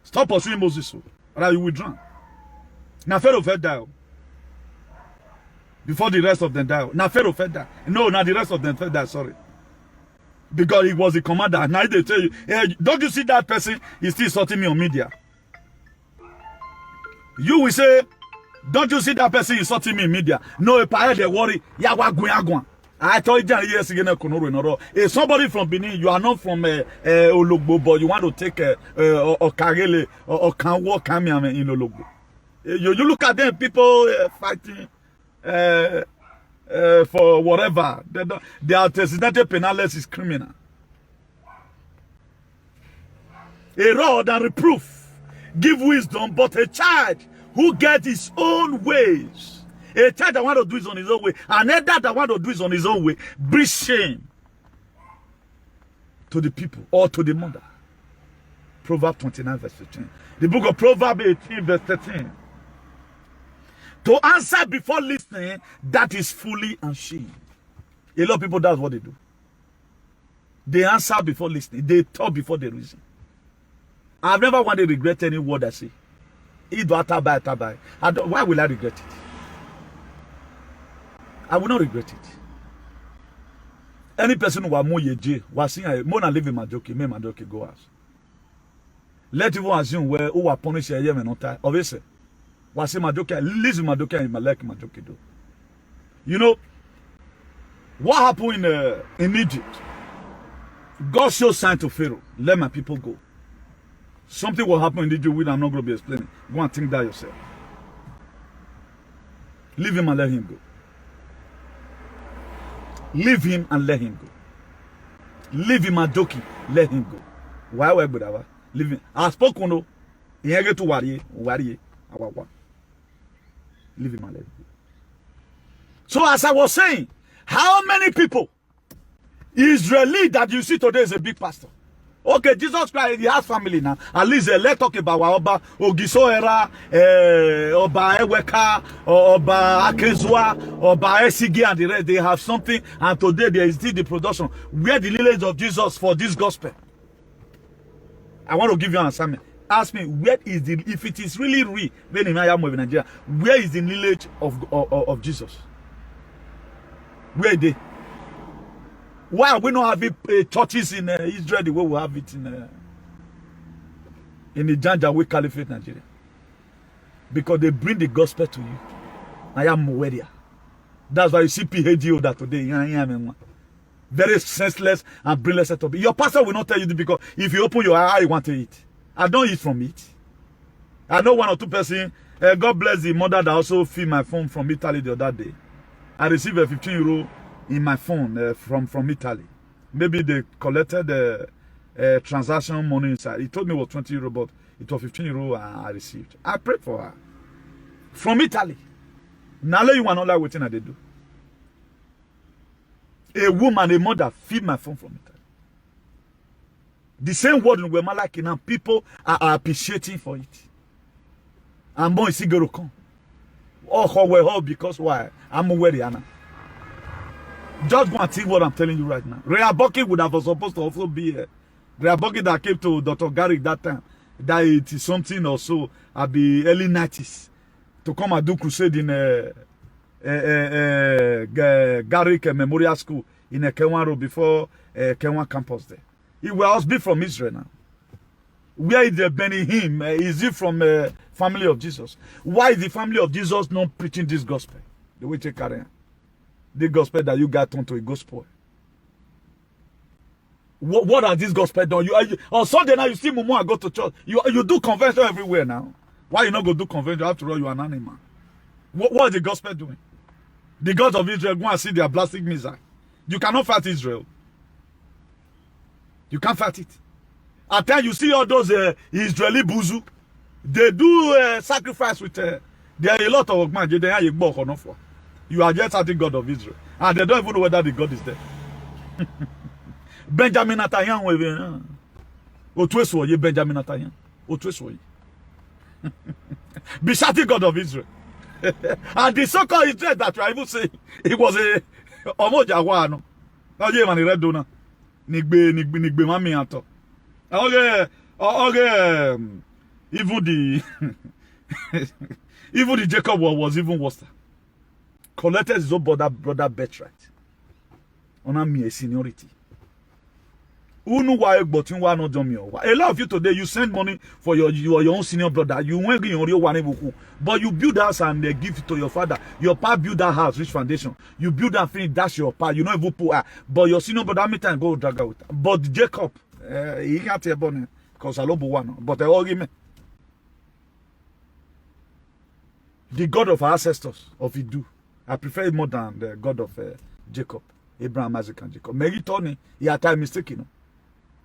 Stop pursuing Moses, or you will drown. Now Pharaoh fell down. Before the rest of them died. Now Pharaoh fell down. No, now the rest of them fell down, sorry. Because he was the commander. Now they tell you, hey, don't you see that person? He's still insulting me on media. You will say, don't you see that person insulting me in media? No, if I had a worry, I told you years ago, if somebody from Benin, you are not from Ologbo, but you want to take Okagele or Kanwo Kamiame in Ologbo. You look at them, people fighting for whatever. Their designated penalties is criminal. A rod and reproof give wisdom, but a child who gets his own ways. A child that want to do it on his own way, and another that want to do it on his own way, brings shame to the people or to the mother. Proverbs 29 verse 15. The book of Proverbs 18 verse 13. To answer before listening, that is fully and shame. A lot of people, that's what they do. They answer before listening. They talk before they reason. I've never wanted to regret any word I say. Why will I regret it? I will not regret it. Any person who are more yeje, was saying, more than living my joke, may my joke go out. Let even assume where who are punished a year and not obviously. Was saying my joke, listen my joke and my like my joke do. You know what happened in Egypt? God showed sign to Pharaoh, let my people go. Something will happen in the Jew which I'm not going to be explaining. Go and think that yourself. Leave him and let him go. Leave him and let him go. Leave him and Doki, let him go. Why we go? Leave him. I spoke no. He get to worry. Leave him and let him go. So as I was saying, how many people Israeli that you see today is a big pastor? Okay, Jesus Christ, he has family now. At least let's talk about Oba Ogisoera, Oba Eweka, Oba Akezua, Oba Esigi, and the rest. They have something, and today there is still the production. Where the lineage of Jesus for this gospel? I want to give you an assignment. Ask me, where is the, if it is really real, when in Nigeria, where is the lineage of Jesus? Where are they? Why are we not having churches in Israel the way we have it in the Janjaweed Caliphate, Nigeria? Because they bring the gospel to you. I am Mowedia. That's why you see PHGO that today. Very senseless and brainless setup. Your pastor will not tell you this because if you open your eye, you want to eat. I don't eat from it. I know 1 or 2 persons. God bless the mother that also filled my phone from Italy the other day. I received a 15 euro in my phone from Italy. Maybe they collected the transaction money inside. He told me it was 20 euro, but it was 15 euro I received. I prayed for her. From Italy. Now you want to like what they do. A woman, a mother, feed my phone from Italy. The same word in Wemalaki now, people are appreciating for it. And more is going to come. Oh, because why? I'm where they are now. Just go and think what I'm telling you right now. Rea Boki would have supposed to also be here. Rea Boki that came to Dr. Garrick that time, that it is something also at the early 90s to come and do crusade in Garrick Memorial School in Kenwan Road before Kenwan campus there. He was be from Israel now. Where is the Benny him? Is he from family of Jesus? Why is the family of Jesus not preaching this gospel? The way they carry on. The gospel that you got onto a gospel. What has this gospel done? On Sunday now you see Mumu and go to church. You do convention everywhere now. Why you not go do convention? After all, you are an animal. What is the gospel doing? The gods of Israel go and see their blasting missile. You cannot fight Israel. You can't fight it. At times you see all those Israeli buzu. They do sacrifice with there are a lot of man. You are just at the God of Israel. And they don't even know whether the God is there. Benjamin Netanyahu. Benjamin Netanyahu. Be shouting God of Israel. And the so-called Israel that you are even saying, it was a Omojawano. Now you man read dona. Nigbe mami ato. Okay, even the Jacob was even worse. Collected his own brother birthright. On me a seniority. A lot of you today, you send money for your own senior brother. You won't get your one, but you build house and they give it to your father. Your pa build that house, rich foundation. You build that thing, that's your pa. You know even poor, but your senior brother, how many times go drag out? But Jacob, he can't tell bonnet because I love one. But I argue the God of our ancestors of Idu, I prefer it more than the God of Jacob, Abraham, Isaac, and Jacob. Maybe Tony, he had time mistake, you know.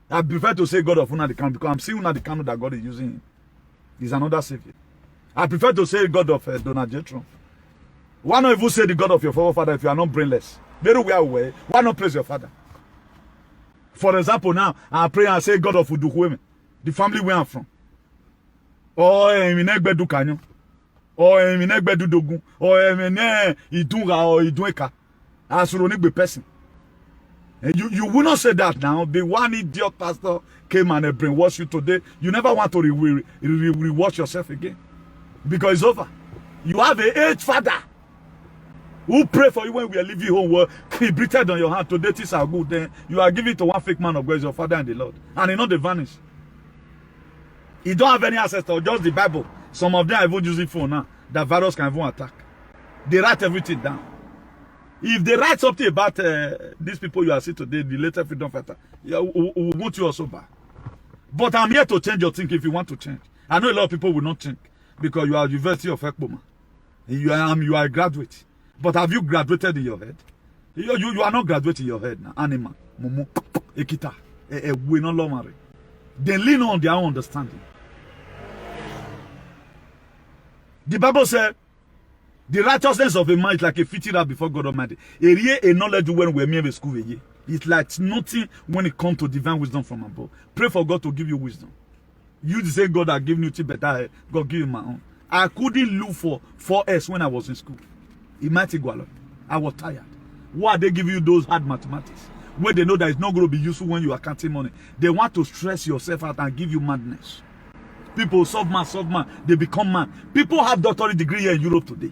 I prefer to say God of Unadikano because I'm seeing Unadikano that God is using him. He's another savior. I prefer to say God of Donald J. Trump. Why not even say the God of your forefather if you are not brainless? Very well, why not praise your father? For example, now I pray and say God of Udukweme, the family where I'm from. Or Eminegbedu Kanyo. Or Eminegbedu Dogun. Or Emine Idunga or Idueka. As a person. And you will not say that now. The one idiot pastor came and brainwashed you today. You never want to rewatch yourself again. Because it's over. You have an aged father who prayed for you when we are leaving home. Well, he breathed on your hand. Today things are good. Then you are giving to one fake man of God, your father and the Lord. And he not they vanish. He don't have any access to just the Bible. Some of them are even using phone now. That virus can even attack. They write everything down. If they write something about these people you are seeing today, the later freedom fighter, we want you also back. But I'm here to change your thinking if you want to change. I know a lot of people will not think because you are University of Ekpoma. You are a graduate. But have you graduated in your head? You are not graduated in your head now. Anima, Momo, Ekita, we no longer. They lean on their own understanding. The Bible said, the righteousness of a man is like a fitting rat before God Almighty. A knowledge when we're in school. It's like nothing when it comes to divine wisdom from above. Pray for God to give you wisdom. You say God has given you better, God give you my own. I couldn't look for 4S when I was in school. It might go along. I was tired. Why they give you those hard mathematics? Where they know that it's not going to be useful when you are counting money. They want to stress yourself out and give you madness. People solve man, they become mad. People have doctorate degree here in Europe today.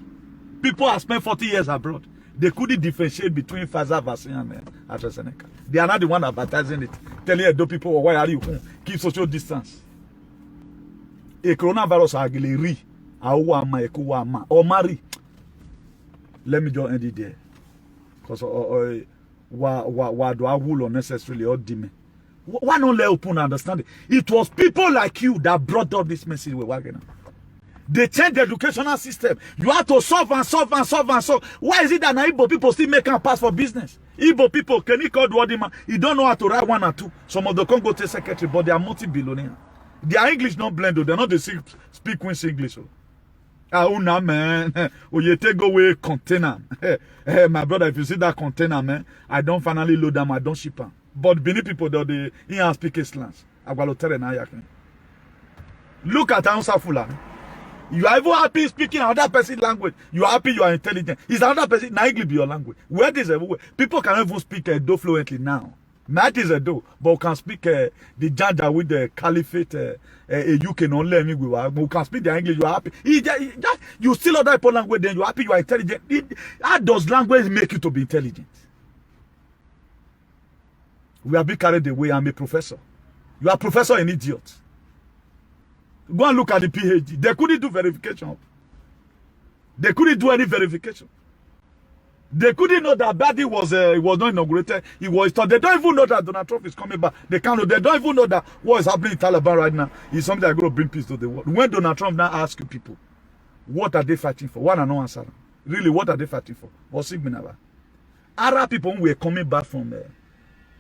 People have spent 40 years abroad. They couldn't differentiate between Pfizer vaccine and AstraZeneca. They are not the one advertising it. Telling those people, why are you home? Keep social distance. A coronavirus agili or marry. Let me just end it there. Because why do I wool unnecessarily or dim? Why not let open understanding? It was people like you that brought up this message we're working on. They changed the educational system. You have to solve and solve and solve and solve. Why is it that now Igbo people still make a pass for business? Igbo people, can you call the man? You don't know how to write one or two. Some of the Congo to secretary, but they are multi-billionaires. Their English not blended. They're not the speak Queen's English. Oh, no, man. Oh, you take away container. Hey, my brother, if you see that container, man, I don't finally load them. I don't ship them. But Benin people, they in speak Islands. Look at Ansa Fulani. You are even happy speaking another person's language. You are happy you are intelligent. Is another person now English be your language? Where is everywhere? People can even speak Edo fluently now. Matt is Edo, but can speak the Janja with the Caliphate. You can only let me go. We can speak the English. You are happy. You still other people language. Then you are happy. You are intelligent. How does language make you to be intelligent? We are being carried away. I'm a professor. You are professor an idiot. Go and look at the PhD. They couldn't do verification. They couldn't do any verification. They couldn't know that Biden was not inaugurated. He was installed. They don't even know that Donald Trump is coming back. They can't know. They don't even know that what is happening in Taliban right now is something that's going to bring peace to the world. When Donald Trump now asks you people, what are they fighting for? One and no answer. Really, what are they fighting for? What's Sigminaba? Arab people, when we're coming back from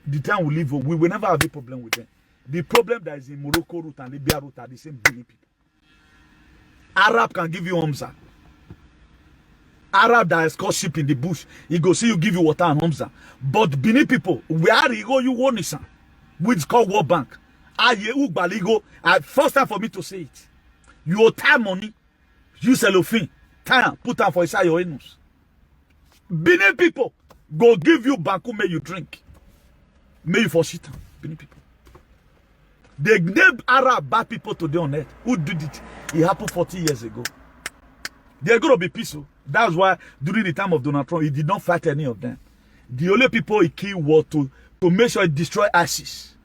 the time we live, we will never have a problem with them. The problem that is in Morocco route and Libya route are the same Benin people. Arab can give you Hamza. Arab that has caught sheep in the bush, he go see you give you water and Hamza. But Benin people, where you go, you want it, which is called World Bank. First time for me to say it. You time money, use cellophane, time, put time for inside your anus. Benin people go give you banku, may you drink. May you for shit. Benin people. They named Arab bad people today on earth. Who did it? It happened 40 years ago. They're going to be peaceful. That's why during the time of Donald Trump, he did not fight any of them. The only people he killed was to make sure he destroyed ISIS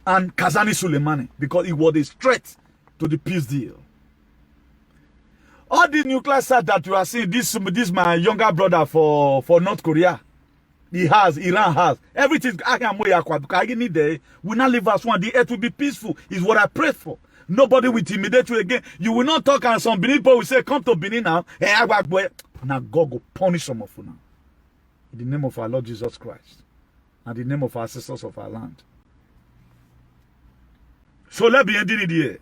and Kazani Soleimani because it was a threat to the peace deal. All these nuclear sites that you are seeing, this my younger brother for North Korea. He has, Iran has. Everything we not live as one. The earth will be peaceful. Is what I pray for. Nobody will intimidate you again. You will not talk and some Benin people will say, come to Benin now. Now God will punish some of you now. In the name of our Lord Jesus Christ. And the name of our ancestors of our land. So let's be ending it here.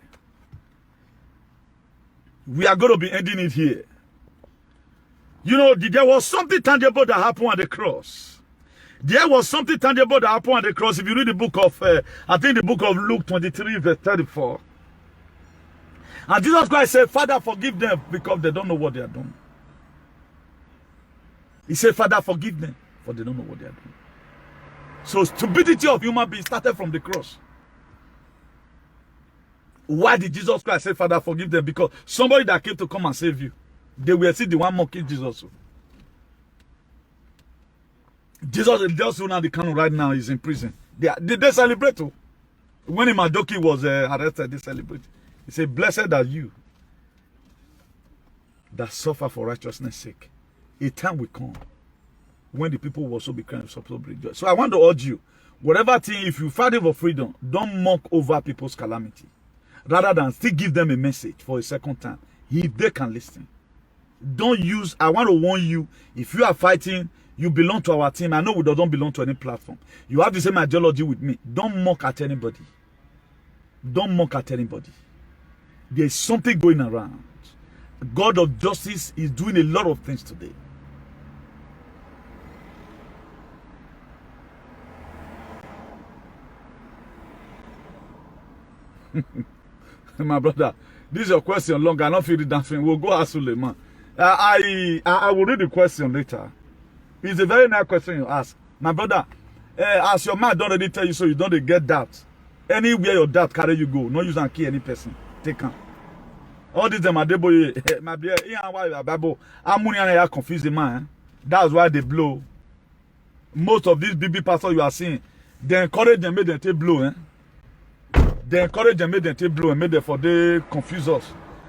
We are going to be ending it here. You know, there was something tangible that happened at the cross. There was something tangible that happened at the cross. If you read the book of, I think the book of Luke 23, verse 34. And Jesus Christ said, Father, forgive them because they don't know what they are doing. He said, Father, forgive them for they don't know what they are doing. So stupidity of human beings started from the cross. Why did Jesus Christ say, Father, forgive them? Because somebody that came to come and save you, they will see the one mocking Jesus. Jesus, just now the canon right now is in prison. They celebrate too. When Imadoki was arrested, they celebrate. He said, blessed are you that suffer for righteousness' sake. A time will come when the people will also be crying, so rejoice. So I want to urge you, Whatever thing, if you fight for freedom, don't mock over people's calamity. Rather than still give them a message for a second time. If they can listen. Don't use, I want to warn you, if you are fighting, you belong to our team. I know we don't belong to any platform. You have the same ideology with me. Don't mock at anybody. Don't mock at anybody. There's something going around. God of justice is doing a lot of things today. My brother, this is your question long. I don't feel it dancing. We'll go ask Suleiman. I will read the question later. It's a very nice question you ask. My brother, as your man don't already tell you, so you don't get doubt. Anywhere your doubt carry you go. No use and kill any person. Take him. All these them are deboye. My dear, I'm confused the man. That's why they blow. Most of these BB pastors you are seeing, they encourage them, make them take blow. They encourage them, make them take blow, and make them for they confuse us.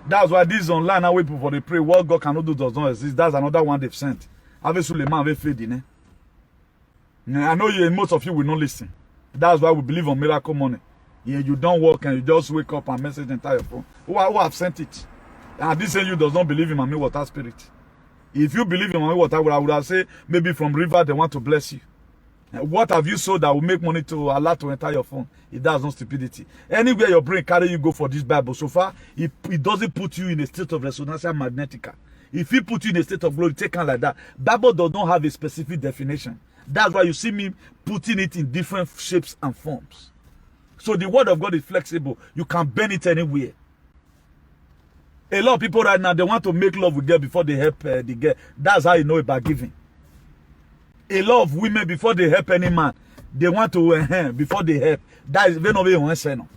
That's why this online now people for they pray. What God cannot do does not exist. That's another one they've sent. Ave Suleiman, Ave Fredine. I know you, most of you will not listen. That's why we believe on miracle money. Yeah, you don't work and you just wake up and message and your phone. Who have sent it? And this saying you does not believe in Mami Water Spirit. If you believe in Mami Water, I would have said maybe from river they want to bless you. What have you sold that will make money to allow to enter your phone? It does not stupidity. Anywhere your brain carry you go for this Bible so far, it doesn't put you in a state of resonantia magnetica. If he put you in a state of glory, take on like that. Bible does not have a specific definition. That's why you see me putting it in different shapes and forms. So the word of God is flexible. You can bend it anywhere. A lot of people right now, they want to make love with girl before they help the girl. That's how you know about giving. A lot of women, before they help any man, they want to before they help. That is very no.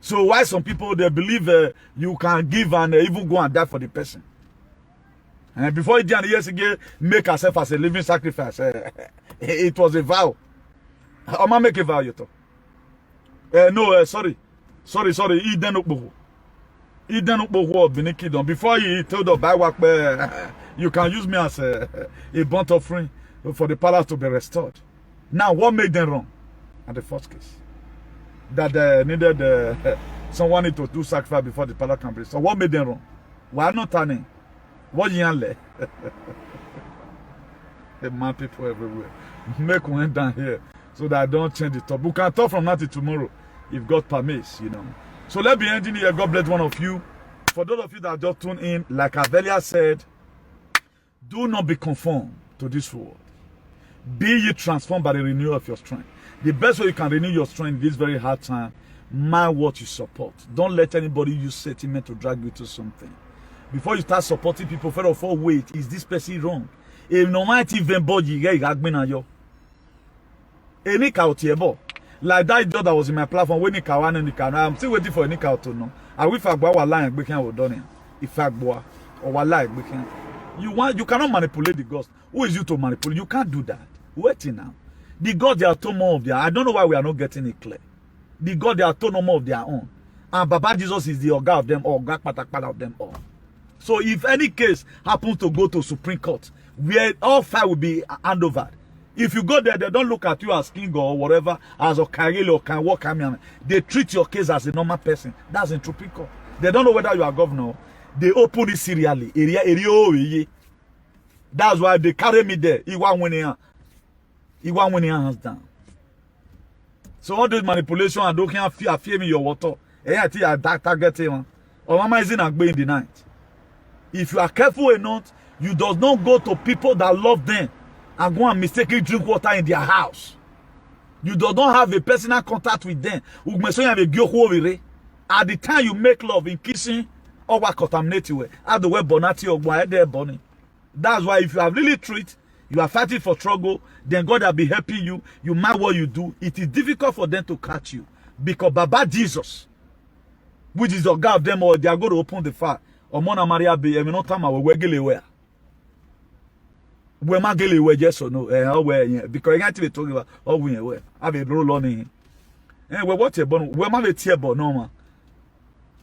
So why some people, they believe you can give and even go and die for the person. And before it years ago, make herself as a living sacrifice. It was a vow. I'm going to make a vow, you talk. Sorry. He didn't know. Before he told the Bible, you can use me as a burnt offering for the palace to be restored. Now, what made them wrong? At the first case. That needed someone need to do sacrifice before the palace can be restored. So what made them wrong? Why not turning? What you let? The man people everywhere. Make one down here so that I don't change the top. We can talk from now to tomorrow if God permits, you know. So let's be ending here. God bless one of you. For those of you that just tuned in, like Avelia said, do not be conformed to this world. Be ye transformed by the renewal of your strength. The best way you can renew your strength in this very hard time, mind what you support. Don't let anybody use sentiment to drag you to something. Before you start supporting people, first of all, wait, is this person wrong? If no matter even body, you any cow like that job that was in my platform when I'm still waiting for any cow to know. I will fact our line we can done it. If fact boy or lie we can. You cannot manipulate the gods. Who is you to manipulate? You can't do that. Waiting now. The gods they are too more of their. I don't know why we are not getting it clear. The gods they are too more of their own. And Baba Jesus is the Oga of them all, God Patakpala of them all. So if any case happens to go to Supreme Court, where all five will be hand over. If you go there, they don't look at you as king or whatever, as a Kagele or can walk. They treat your case as a normal person. That's in Supreme Court. They don't know whether you are governor. They open it serially. That's why they carry me there. He want winning hands down. So all this manipulation and don't can fear me your water. I target him. Or mama is in the night. If you are careful enough, you does not go to people that love them and go and mistakenly drink water in their house. You do not have a personal contact with them. At the time you make love in kissing, or what contaminate you, at the way bonati or bonny. That's why if you have really treat, you are fighting for struggle, then God will be helping you. You mind what you do. It is difficult for them to catch you. Because Baba Jesus, which is the God of them, or they are going to open the fire. Or Mona Maria be, no time I will where. We might get away, yes or no? Because I can't be talking about all we away. I have a roll on it. And what a bon, we might be tearable, no man.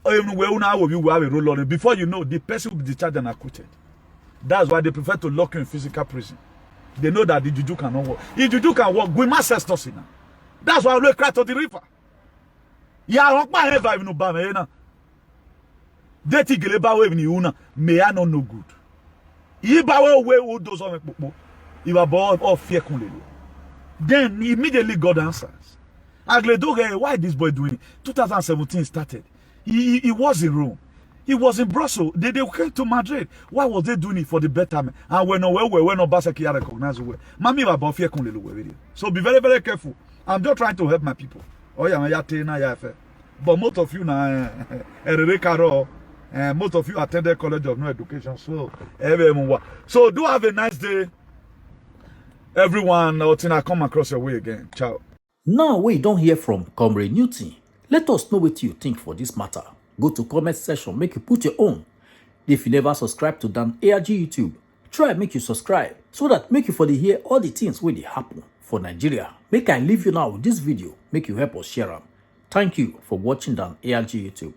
Or even where now you will have a roll on it. Before you know, the person will be discharged and acquitted. That's why they prefer to lock you in physical prison. They know that the juju cannot work. If juju can work, we must ancestors in. That's why we cry to the river. Ya rock my head even no ba me na. Deti geleba we ni una me ya no good. Yi ba we wo do so me popo. You are born of fear kunlelo. Then immediately God answers. Agledo, why this boy doing it? 2017 started. He was in Rome. He was in Brussels. They came to Madrid. Why was they doing it? For the betterment. And when no Basaki recognize well. Mami about fear kunlelo. So be very, very careful. I'm just trying to help my people. Oh yeah, but most of you now, most of you attended College of No Education. So do have a nice day. Everyone, until I come across your way again. Ciao. Now we don't hear from Comrade Newton. Let us know what you think for this matter. Go to comment section, make you put your own. If you never subscribe to Dan ARG YouTube, try make you subscribe so that make you for the hear all the things where they happen for Nigeria. Make I leave you now with this video, make you help us share them. Thank you for watching Dan ARG YouTube.